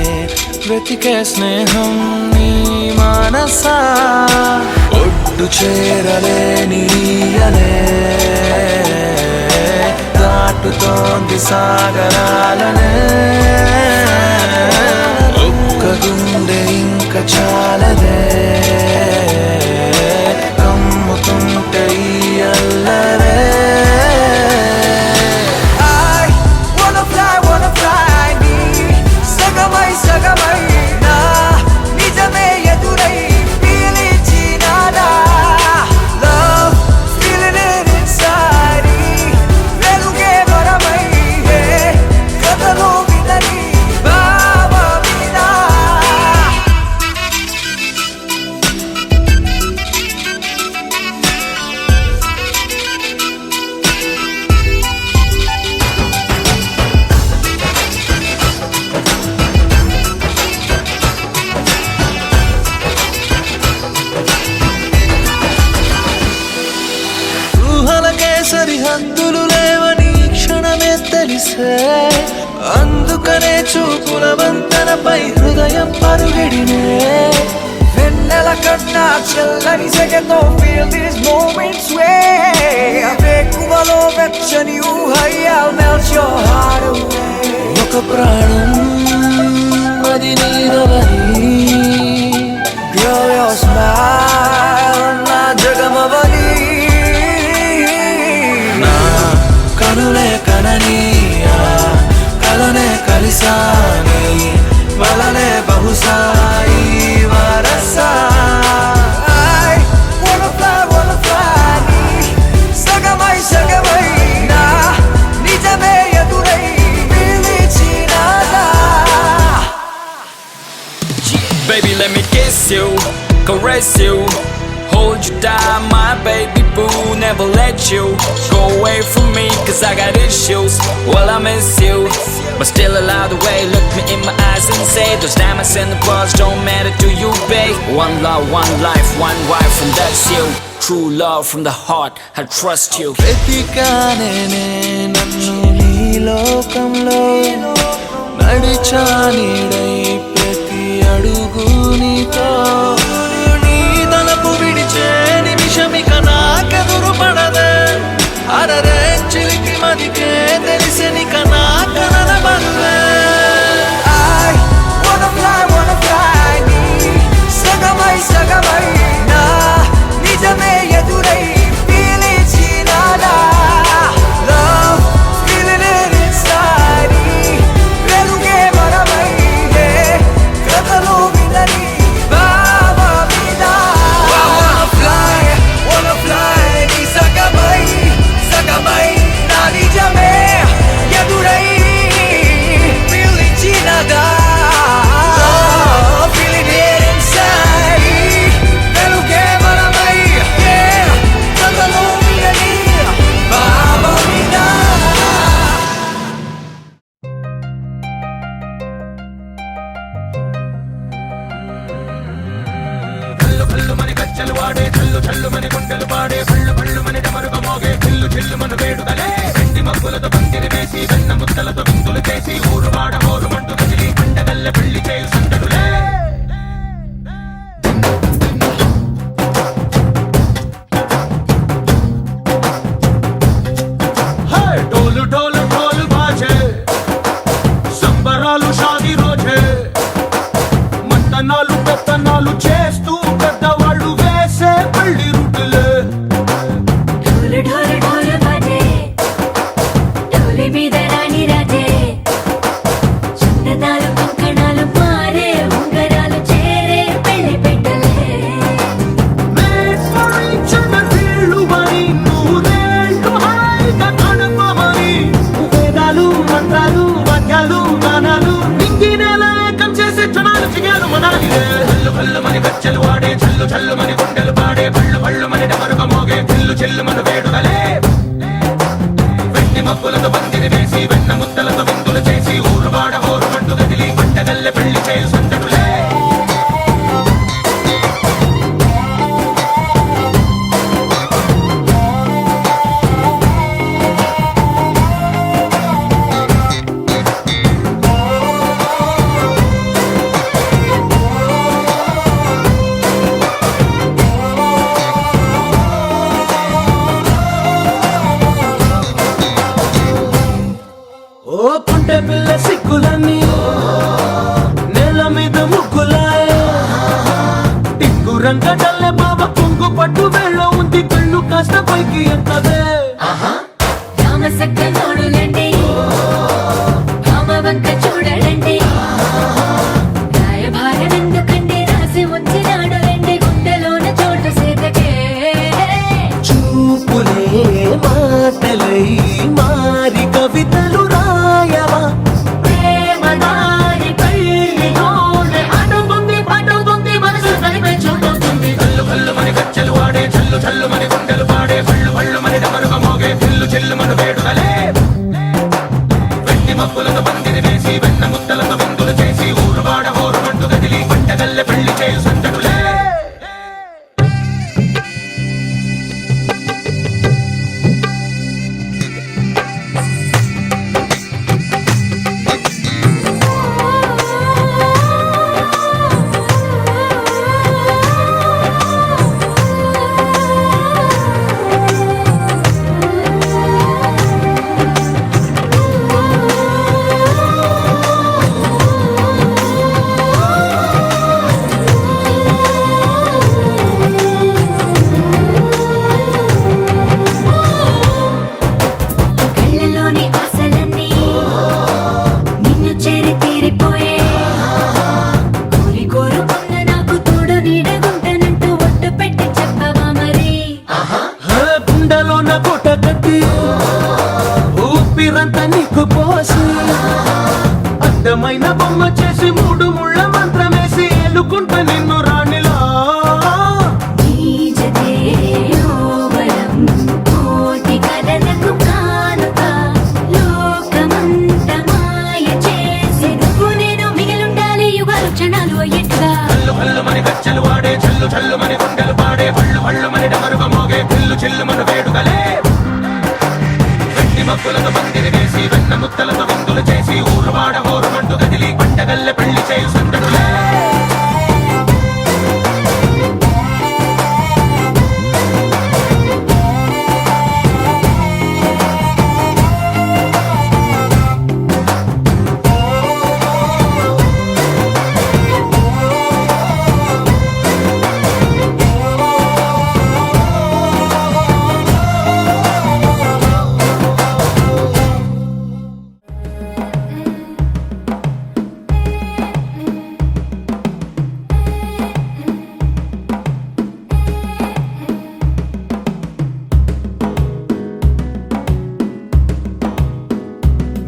వెతికే స్నేహం నీ మనసా ఒడ్డు చేరలేనియనే దాటుతోంది సాగరాలనే ఒక్క గుండె ఇంక చాలదే కమ్ముతుంటే ఈ అల్లరే wanna fly నీ సగమై సగమై నా నిజమే ఎదురై పిలిచినాదా love feeling it inside వెలుగే వరమై కథలో వినని భావమినా ఊహలకే సరిహద్దులు లేవని ఈ క్షణమే తెలిసే అందుకనే చూపుల వంతెనపై హృదయం పరుగిడినే వెన్నెల కన్నా చల్లని సెగతో feel these moments way వేకువలో వెచ్చని ఊహై I'll melt your heart away ఒక ప్రాణం అది నీదవని Girl, your smile నా జగమవని నా కనులే కననీయా కలనే కలిసాని వలనే బహుశాయి వరసా I wanna fly నీ సగమై సగమై నా నిజమే ఎదురై పిలిచినాదా Baby, let me kiss you, caress you, hold you down, my baby boo. Never let you go away from me, cause I got issues. Well, I miss you, but still allow the way. Look me in my eyes and say, those diamonds and the pearls don't matter to you, babe. One love, one life, one wife, and that's you. True love from the heart, I trust you. వెతికానే నన్ను నీ లోకంలో నడిచా నీడై ప్రతి అడుగు నీతో నీ తలపు విడిచే నిమిషమిక నాకెదురు పడదే అరరే చిలికి మదికే తెలిసెనిక నా కనల బరువే I wanna fly నీ సగమై సగమై నా నిజమే ఎదురై పిలిచినాదా love feeling it inside వెలుగే వరమై గజ్జలు వాడే చల్లు చల్లు మని గుండెలు పాడే పళ్ళు పళ్ళు మని డమరుగ మోగే చిల్లు చిల్లు మన వేడుదలే వెండి మబ్బులతో పందిరి వేసి వెన్న ముద్దలతో విందులు చేసి ఊరు వాడ హోరు మంటు కదిలి పండగల్లె పెళ్లి చేయు సందడులే ढोल ढोल ढोल बाजे సంబరాలు షాదీ రోజే మంతనాలు పెత్తనాలు చేస్తూ పెద్దవాళ్ళు వేసే పెళ్లి రుట్టులే ढोल ढोल ढोल बाजे ढोली మీద రాణి రాజే చందనాలు కంకణాలు మారే ఉంగరాలు చేరే పెళ్లి పెట్టలే వీళ్ళు మరి నూరేళ్ళు హాయిగా గడపమని వేదాలు మంత్రాలు వాక్యాలు గానాలు నింగినేల ఏకం చేసే క్షణాలు చిగాలు మనాలిలే హల్లు హల్లు మని గజ్జలు వాడే చల్లు చల్లు మని గుండెలు పాడే పళ్ళు పళ్ళు మని డమరుగ మోగే చిల్లు చిల్లు మన వేడుదలే వెండి మబ్బులతో పందిరి వేసి వెన్న ముద్దలతో విందులు చేసి ఊరు వాడ హోరు మంటు గదిలి పంటగల్లె పెళ్లి చేయు సందడులే ఓ పుంటె పిల్ల సిక్కులన్నీ నేల మీద ముగ్గులాయే టింగు రంగడల్లె బాబా కుంగు పట్టు వేళ్ళ ఉంది కళ్ళు కాస్త పైకి ఎత్తదే రామ సక్క నోడులండి రామ వంక చూడడండి రాయభారం ఎందుకండి రాసి ఉంచినాడు రండి గుండెలోన చోటు సేతకే చూపులే మాటలై మారి కవితలు రాయవా ప్రేమ దారి పెళ్లిలోనే అడుగుంది పడుగుంది మనసు కలిపే చూడొస్తుంది కల్లు కల్లు మని గజ్జలు వాడే చల్లు చల్లు మని గుండెలు పాడే పళ్ళు పళ్ళు మని డమరుగ మోగే చిల్లు చిల్లు మన వేడుదలే వెండి మబ్బులతో పందిరి వేసి వెన్న ముద్దలతో విందులు చేసి ఊరు వాడ హోరు మంటు గదిలి పంటగల్లె పెళ్లి చేయు సందడులే కళ్ళలోని ఆశలన్నీ నిన్ను చేరి తీరిపోయే కోరి కోరుకున్న నాకు తోడు నీడగుంటానంటూ ఒట్టు పెట్టి చెప్పవా మరి గుండెలోన గుట్ట కట్టి ఊపిరంతా నీకు పోసి అందమైన బొమ్మ చేసి మూడు ముళ్ళ మంత్రమేసి ఏలుకుంట నిన్ను రాణిలా నీజతే యోవరం కోటి కలలకు కానుక లోకమంత మాయ చేసి నువ్వు నేను మిగిలుండాలి యుగాలు క్షణాలు అయ్యేట్టుగా కల్లు కల్లు మని గజ్జలు వాడే చల్లు చల్లు మని గుండెలు పాడే పళ్ళు పళ్ళు మని డమరుగ మోగే చిల్లు చిల్లు మన వేడుదలే వెండి మబ్బులతో పందిరి వేసి వెన్న ముద్దలతో విందులు చేసి ఊరు వాడ హోరు మంటు గదిలి పంటగల్లె పెళ్లి చేయు సందడులే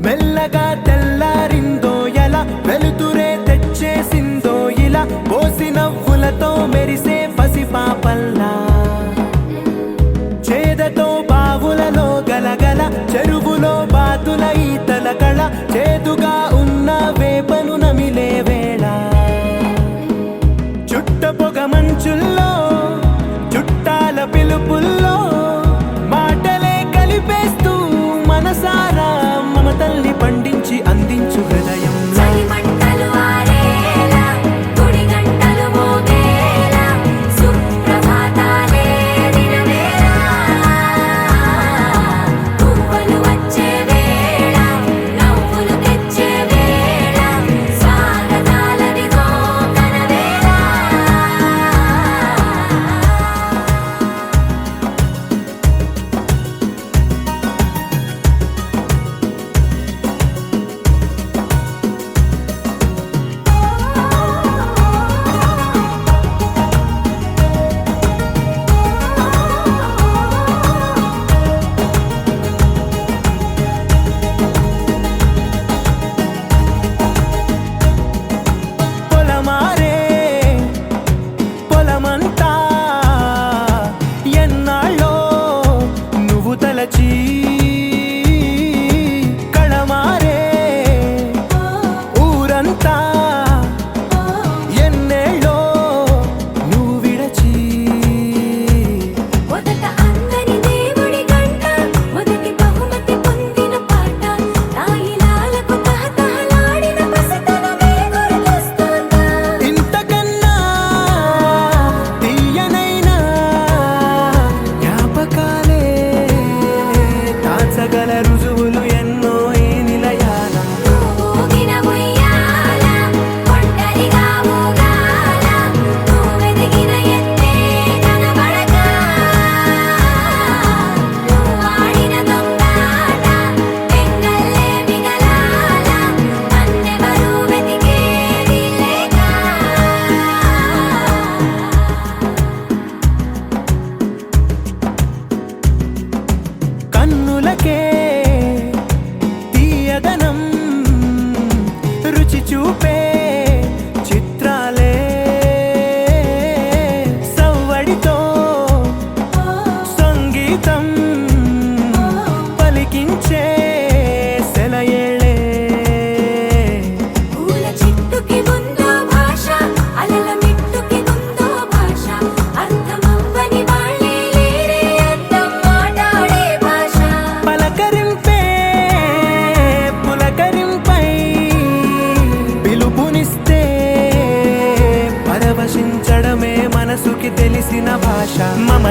మెల్లగా తెల్లారిందో ఎలా వెలుతురే తెచ్చేసిందో ఇలా పోసి నవ్వులతో మెరిసే పసిపాపల్లా చేదతో బావులలో గలగల చెరువులో బాతుల ఈతల కళ చేదుగా ఉన్న వేపను నమిలే వేళ చుట్ట పొగ మంచుల్లో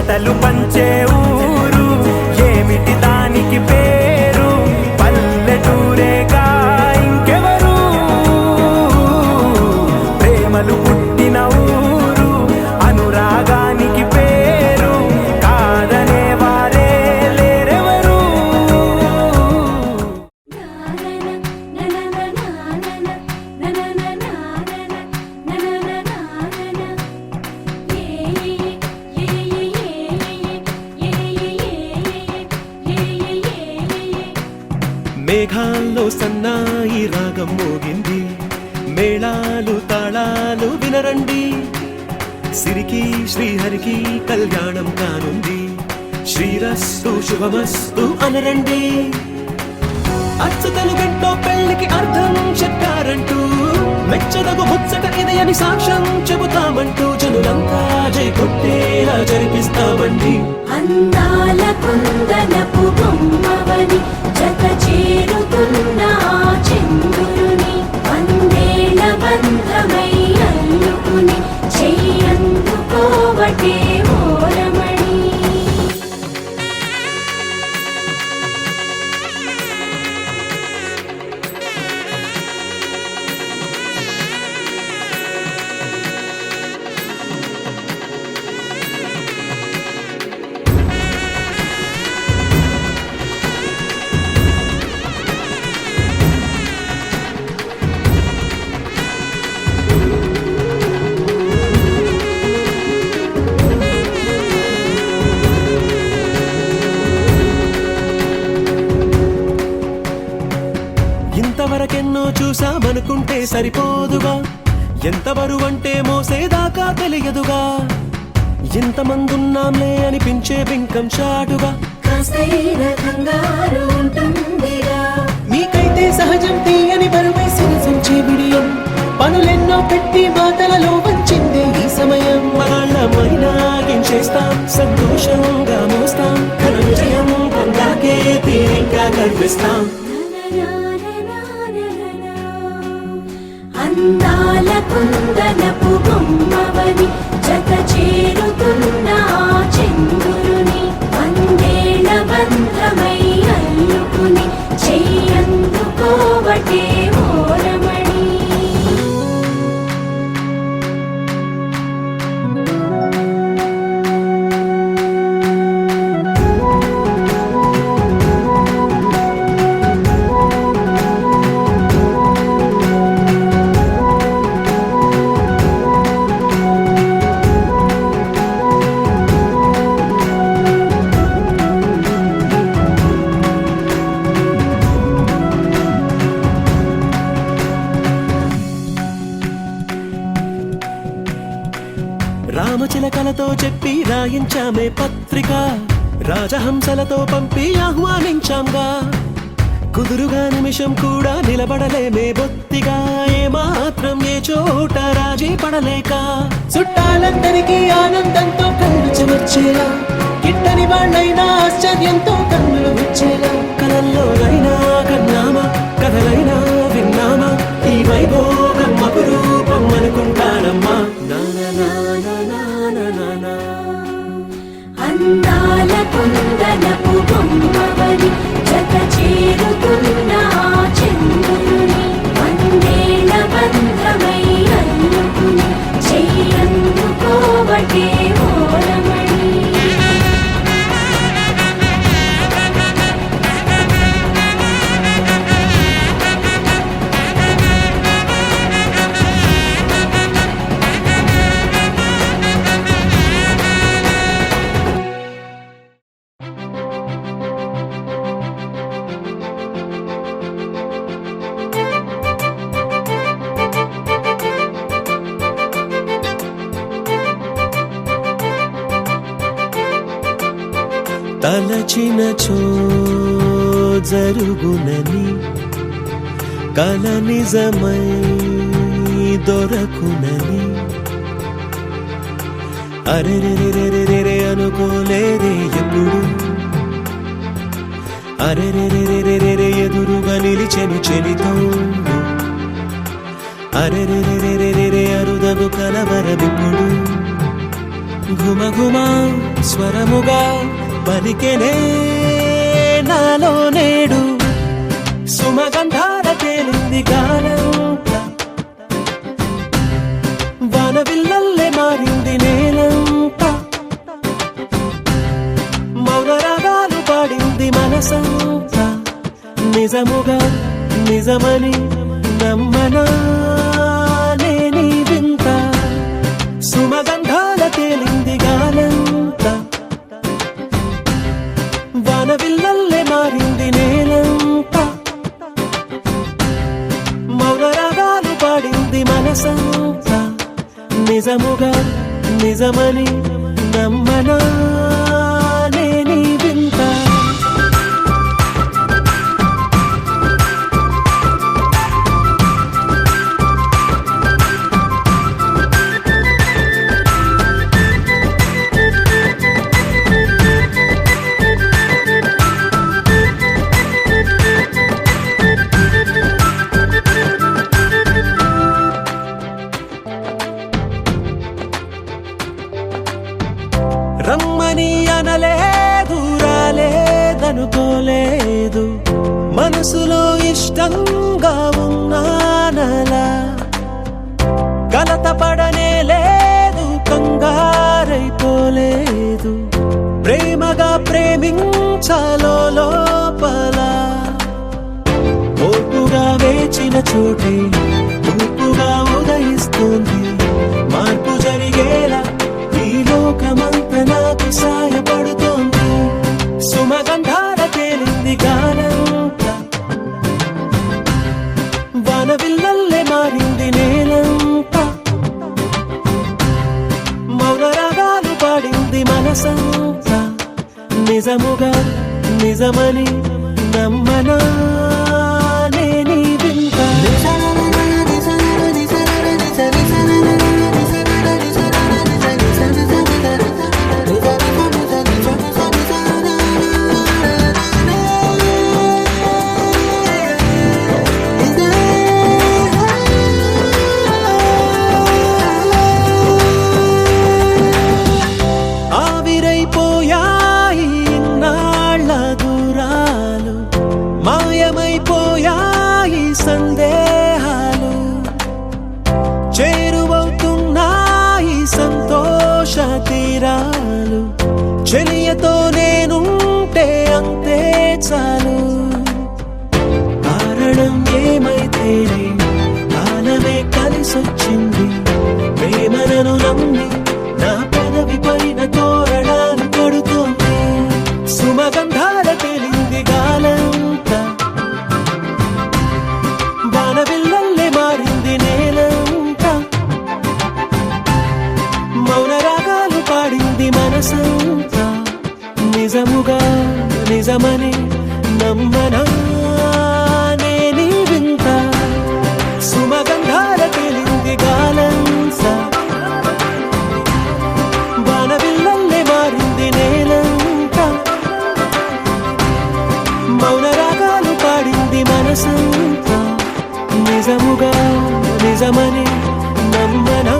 మమతలు పంచే ఊరు ఏమిటి దానికి పేరు పల్లెటూరేగా ఇంకెవరు ప్రేమలు పుట్టిన ఊరు అనురాగానికి పేరు కాదనే వారే లేరెవరు మేఘాల్లో సన్నాయి రాగం మోగింది మేళాలు తాళాలు వినరండి సిరికి శ్రీహరికి కళ్యాణం కానుంది శ్రీరస్తు శుభమస్తు అనరండి అచ్చతలు గంటో పెళ్లికి అర్థం చెప్పారంటూ మెచ్చదగు ముచ్చట ఇది అని సాక్ష్యం చెబుతామంటూ జనులంతా జై కొట్టేలా జరిపిస్తామండి అందాల కుందనపు బొమ్మవని జత చేరుతున్న ఆ చంద్రుని వందేళ్ల బంధమై అల్లుకుని చెయ్యందుకోవటే ఓరమణి ఇంతవరకెన్నో చూసామనుకుంటే సరిపోదుగా ఎంత బరువంటే మోసేదాకా తెలియదుగా ఇంతమందున్నాంలే అనిపించే బింకం చాటుగా కాస్తైన కంగారు ఉంటుందిగా మీకైతే సహజం తీయని బరువై సిరసించే బిడియం పనులెన్నో పెట్టి మాటలలో వంచిందే ఈ సమయం మగాళ్ళమైనా చేస్తాం సంతోషంగా మోస్తాం ఘన విజయం పొందాకే తీరిగ్గా కనిపిస్తాం అందాల కుందనపు బొమ్మవని జత చేరుతున్న ఆ చంద్రుని వందేళ్ల బంధమై అల్లుకుని చెయ్యందుకోవటే ఓరమణి రామచిలకలతో చెప్పి రాయించామే పత్రిక రాజహంసలతో పంపి ఆహ్వానించాంగా కుదురుగా నిమిషం కూడా నిలబడలేమే బొత్తిగా ఏమాత్రం ఏ చోట రాజీ పడలేక చుట్టాలందరికీ ఆనందంతో కళ్ళు చెమర్చేలా గిట్టని వాళ్ళైనా ఆశ్చర్యంతో కన్నులు వచ్చేలా కలల్లోనైనా కన్నామా కథలైనా విన్నామా ఈ వైభోగం అపురూపం అనుకుంటానమ్మా అందాల కుందనపు బొమ్మవని జత చేరుతున్న ఆ చంద్రుని వందేళ్ల బంధమై అల్లుకుని చెయ్యందుకోవటే ఓరమణి తలచినచో జరుగునని కల నిజమై దొరకునని అరెరెరెరెరెరె అనుకోలేదే ఎప్పుడు అరెరెరెరెరెరె ఎదురుగా నిలిచెను చెలితోండు అరెరెరెరెరెరె అరుదగు కలవరమిప్పుడు ఘుమఘుమ స్వరముగా పలికెనే నాలో నేడు సుమగంధాల తేలింది గానంతా వానవిల్లల్లే మారింది నేలంతా మౌన రాగాలు పాడింది మనసంతా నిజముగా నిజమని నమ్మనా నేనీ వింత సుమగంధాల తేలింది గానంతా వానవిల్లల్లే మారింది నేలంతా మౌన రాగాలు పాడింది మనసంతా నిజముగా నిజమని నమ్మనా నేనీ వింత రమ్మని అనలేదు రాలేదనుకోలేదు మనసులో ఇష్టంగా ఉన్నానలా కలత పడనే లేదు కంగారైపోలేదు ప్రేమగా ప్రేమించాలో లోపల ఓపుగా వేచిన చోటే తూపుగా ఉదయిస్తుంది మార్పు జరిగేలా ఈ లోకమంత నాకు సాయపడుతోంది సుమగంధాల తేలింది గానంతా వానవిల్లల్లే మారింది నేలంతా మౌన రాగాలు పాడింది మనసంతా నిజముగా నిజమని నమ్మనా నేనీ వింత ఆవిరైపోయాయి ఇన్నాళ్ళ దూరాలు మాయమైపోయాయి సందేహాలు చేరువవుతున్నాయి సంతోష తీరాలు చెలియతో నేనుంటే అంతే చాలు కారణం ఏమైతేనే కాలమే కలిసొచ్చింది ప్రేమను నమ్మి నా పెదవి పైన తోరణాలు కడుతోంది సుమగంధాల తేలింది గాలంతా వానవిల్లల్లే మారింది నేలంతా మౌన రాగాలు పాడింది మనసంతా నిజముగా నిజమని నమ్మనా నేనీ వింత సుమగంధాల తేలింది గాలంతా వానవిల్లల్లే మారింది నేలంతా మౌన రాగాలు పాడింది మనసంతా నిజముగా నిజమని నమ్మనా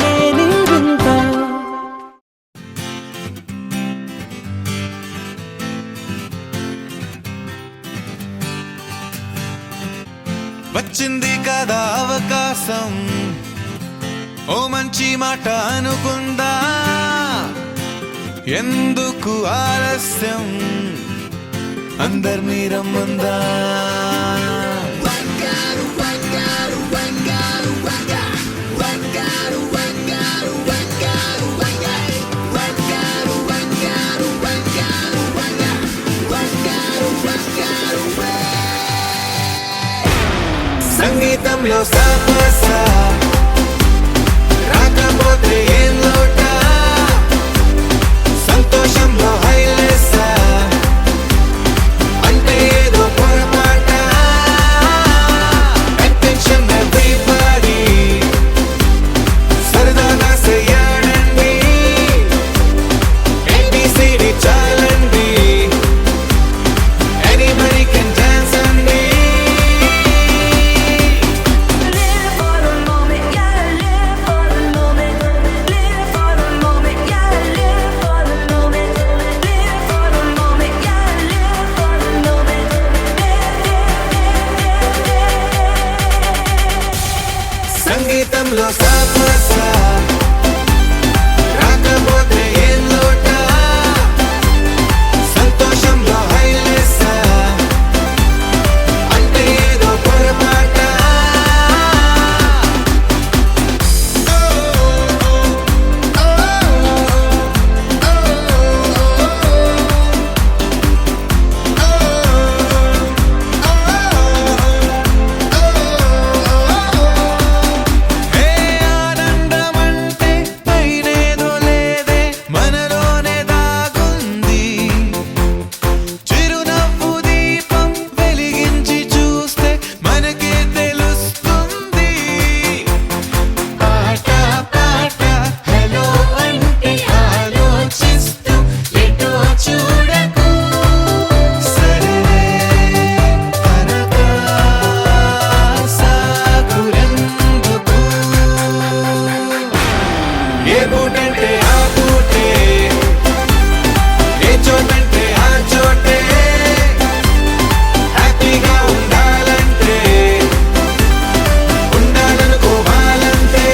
నేనీ వింత వచ్చింది కదా అవకాశం ఓ మంచి మాట అనుకుందా ఎందుకు ఆలస్యం అందర్నీ రమ్మందా సంగీతంలో సాపసా రాకపోతే ఏం లోట సంతోషంలో హైలేసా అంటే ఏదో పొరపాట అటెన్షన్ ఎవ్రీబడీ సరదాగా చేయాలండి ABCD చాలండి anybody can dance అండి Live for the moment, yeah, live for the moment, live జీవితంలో సాపసా రాకపోతే ఏం లోట సంతోషంలో హైలేసా అంటే ఏదో పొరపాట ఆనందమంటే పైనేదో లేదే మనలోనే దాగుంది చిరునవ్వు దీపం వెలిగించి చూస్తే మనకే తెలుస్తుంది పాట పాట హలో అంటే ఆలోచిస్తూ ఎటో చూడకు సరే తనగా సాగురెందుకు ఏ పూటంటే ఆ పూటే ఏ చోటంటే ఆ చోటే హ్యాపీగా ఉండాలంటే ఉండాలనుకోవాలంటే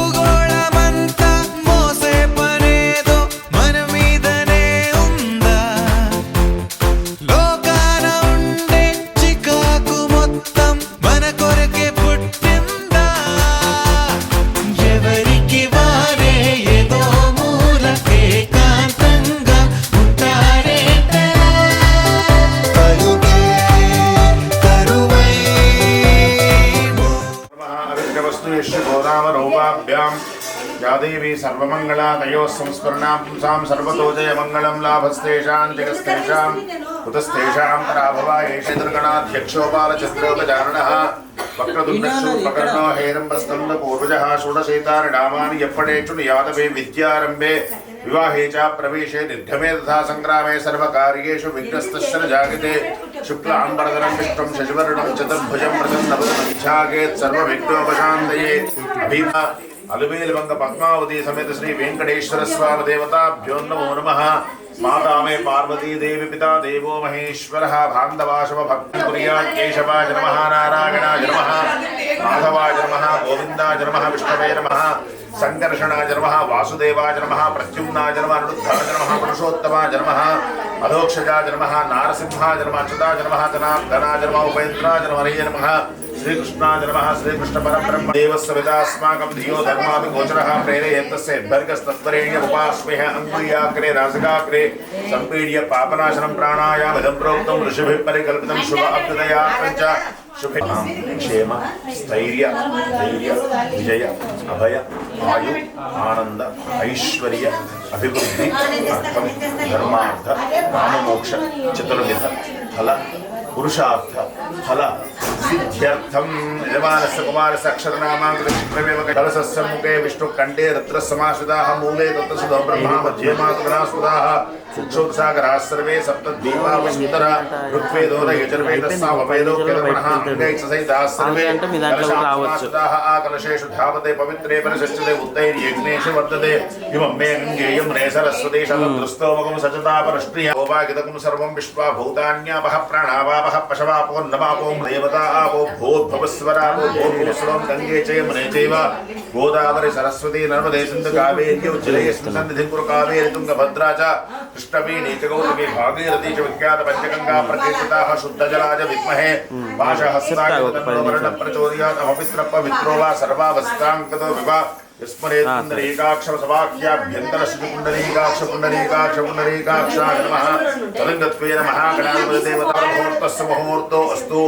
భూగోళమంతా మోసే పనేదో మన మీదనే ఉందా లోకాన ఉండే చికాకు మొత్తం మన కొరకే పుట్టిందా ఎవరికి వారే ఏదో మూల ఏకాంతంగా ఉంటారేట కరువై గోదావరూపాభ్యాం या देवी सर्वमंगला तयोः संस्मरणां पुंसां सर्वतो जयमंगलं लाभस्तेषां जगस्तेषां कुतस्तेषां पराभवायेषेन्द्रगणाध्यक्षोपालचन्द्रोपचारणः वक्रतुण्डशूर्पकर्णो हेरम्बस्कन्दपूर्वजः षोडशेतानि यप्पडेषु यादवे विद्यारम्भे विवाहे च प्रवेशे निर्गमे तथा संग्रामे सर्वकार्येषु विघ्नस्तस्य न जायते शुक्लाम्बरधरं विष्णुं शशिवर्णं चतुर्भुजं प्रसन्नवदनमध्यागेत् सर्वविघ्नोपशान्तये अभिमा अलवेलवंग पद्मावती समेत श्री वेंकटेश्वर स्वामी देवताभ्यो नमो नमः माता मे पार्वती देवी पिता देवो महेश्वरः बान्धवाशव भक्तिपुर्यात् केशवाय नमः नारायणाय नमः माधवाय नमः गोविन्दाय नमः विष्णवे नमः संकर्षणाय नमः वासुदेवाय नमः प्रद्युम्नाय नमः अनिरुद्धाय नमः पुरुषोत्तमाय नमः अधोक्षजाय नमः नारसिंहाय नमः अच्युताय नमः जनार्दनाय नमः उपेन्द्राय नमः हरये नमः श्रीकृष्णाय नमः श्रीकृष्ण परब्रह्म देवस्सवितास्माकं धियो धर्मादि गोचरः प्रेरयन्तस्य भर्गस्तत्वरेण्यमुपास्महे अङ्गुल्याग्रे नासिकाग्रे सम्पीड्य पापनाशनं प्राणायामं प्रोक्तं ऋषिभिः परिकल्पितं शुभ अभ्युदया पञ्च शुभे क्षेम स्थैर्य धैर्य विजय अभय आयु आनंद ऐश्वर्य अभिवृद्धि अर्थम धर्मार्थ काममोक्ष चतुर्विध फल पुरुषार्थ फल सिद्ध्यर्थम यजमानस्य कुमारस्य अक्षरनामाङ्कितचित्रमेव कलशस्य मुखे विष्णुकण्ठे रत्नसमाश्रिताः मूले तत्सुधो ब्रह्मा मध्ये मातुलास्पदाः सुक्षोत्सागराः सर्वे सप्तद्वीपा वसुन्धरा ऋग्वेदो यजुर्वेदस्सामवेदोक्तमनः अङ्गैकसहिताः सर्वे कलशास्ताः आकलशेषु धावते पवित्रे परिषच्यते उत्तैर्यज्ञेषु वर्तते इमं मे गङ्गेयं रे सरस्वती शतद्रुस्तोमकं सचतापरष्ट्रिय गोपागितकं सर्वं विश्वा भूतान्यापः प्राणावापः पशवापो नवापो देवता आपो भूद्भवस्वरापो भूर्भुवस्वरं गङ्गे च यमुने चैव गोदावरी सरस्वती नर्मदे सिन्धु कावेरी उज्जलेऽस्मिन् सन्निधिं कुरु कावेरी तुङ्गभद्रा च कृष्णवेणी च गौतमी भागीरथी च विख्यात पंचगंगा प्रकीर्तिताः शुद्धजलाय विद्महे पाशहस्ताय तन्नो वरुणः प्रचोदयात् अपवित्र पवित्रो वा सर्वावस्थाङ्गतो विवा पुण्डरीकाक्षाय नमः तदङ्गत्वेन महागणाधिपतिदेवतामुहूर्तस्य मुहूर्तो अस्तु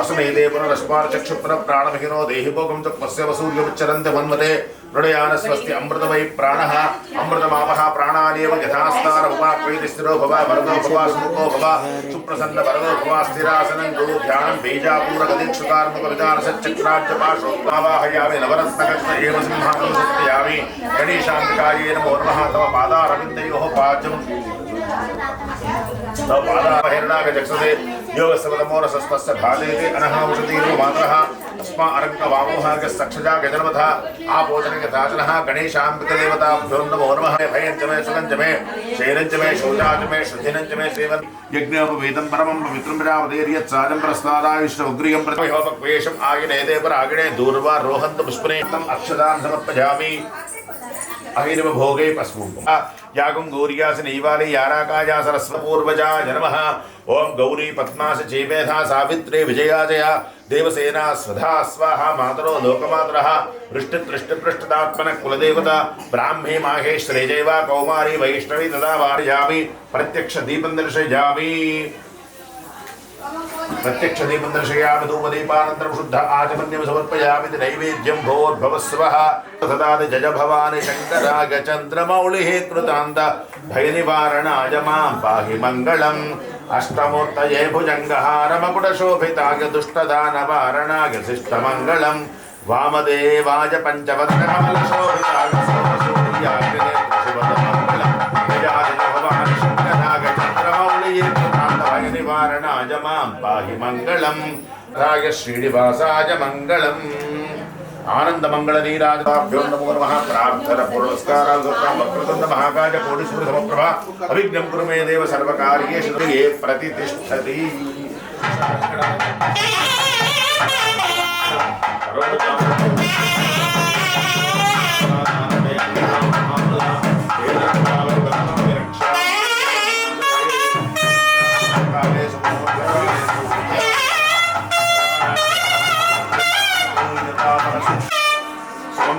अस्मै दे पुनरस्मात् चक्षुपुनः प्राणमहिनो देहि भोगं च पश्यव सूर्यमुच्चरन्ते मन्मते नृणयान स्वस्ति अमृतमयि प्राणः अमृतमापः प्राणानेव यथास्तार उपाक्वैति स्थिरो भव वरदो भव सुमुखो भव सुप्रसन्न वरदो भव स्थिरासनं गुरु ध्यानं बीजापूरगदीक्षुकार्मुकविधान सच्चक्राज्य पाशोत्तावाहयामि नवरत्नगच्छ एव सिंहासनं सत्यामि गणेशान्तिकाये नमो नमः तव पादारविन्दयोः पाद्यं तव पादावहिर्णागजक्षसे योगस्तवतमोरसस्तस्य भादेते अनहामुषतीर्व मातरः अस्मा अरङ्गवामोहागस्तक्षजा गजनवथा आपोचनगताचनः गणेशाम्बिकदेवताभ्यो नमो नमः भयञ्च मे सुगञ्च मे शैलञ्च मे शौचाच मे शुद्धिनञ्च मे सेवन् यज्ञोपवीतं परमं पवित्रं विरावदेर्यत्साजं प्रस्तादायुष्टमुग्रियं प्रतिहोपक्वेशम् आगिनेदे परागिणे दूर्वा रोहन्त पुष्पनेतम् अक्षदान् समर्पयामि अहिर्व भोगे पस्पुः यागं गौर्यास नैवाले याराकाया सरस्वपूर्वजा नमः ओम गौरी पद्मास चेमेधा सावित्रे विजयाजया देवसेना स्वधा स्वाहा मातरो लोकमातरः वृष्टितृष्टिपृष्ठदात्मनः कुलदेवता ब्राह्मी माहेश्वरी जैवा कौमारी वैष्णवी तदा वारयामि प्रत्यक्ष दीपं दर्शयामि प्रत्यक्ष दीपं दर्शयामि धूपदीपानन्तरं शुद्ध आचमन्यं समर्पयामि नैवेद्यं भोर्भवस्वः तदादि जय भवानि शङ्कराय चन्द्रमौलिः कृतान्त भयनिवारणाय मां पाहि मङ्गलम् अष्टमूर्तये भुजङ्गहारमकुटशोभिताय दुष्टदानवारणाय शिष्टमङ्गलम् वामदेवाय पञ्चवक्त्रकमलशोभिताय सोमसूर्याग्निनेत्रशुभमङ्गलम् जयाय भवानि शङ्कराय चन्द्रमौलिः कृतान्त भयनिवारणाय मां पाहि मङ्गलम् राय श्रीनिवासाय मङ्गलम् आनंद मंगल नीराजभ्यो नमो नमः प्रार्थना पुरस्काराल सत्तां वक्रतुंड महाकाय कोटि सूर्य समप्रभा अभिज्ञं कुरु मे देव सर्वकार्येषु ये प्रतिष्ठति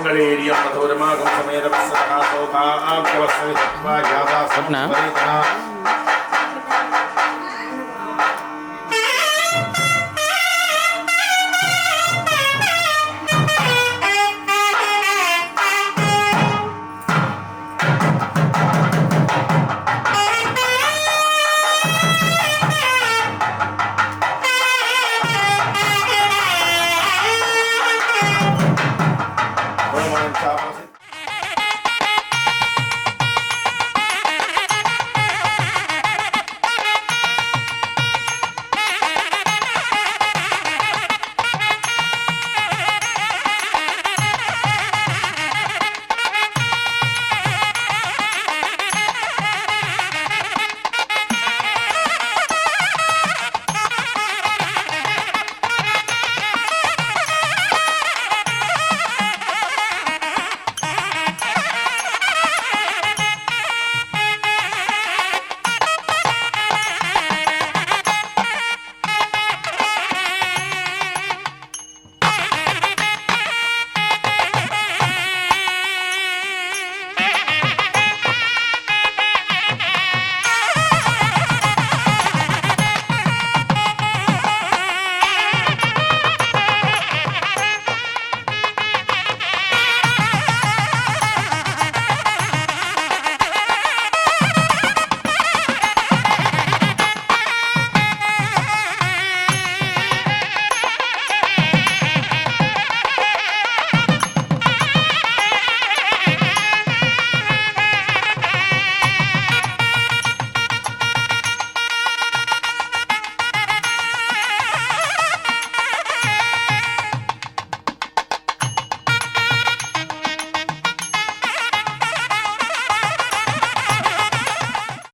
मंगलेरियं मधुरमागम समेत वत्सना सौभाग्यवस्सवि तत्वा यादा सपना Chapas.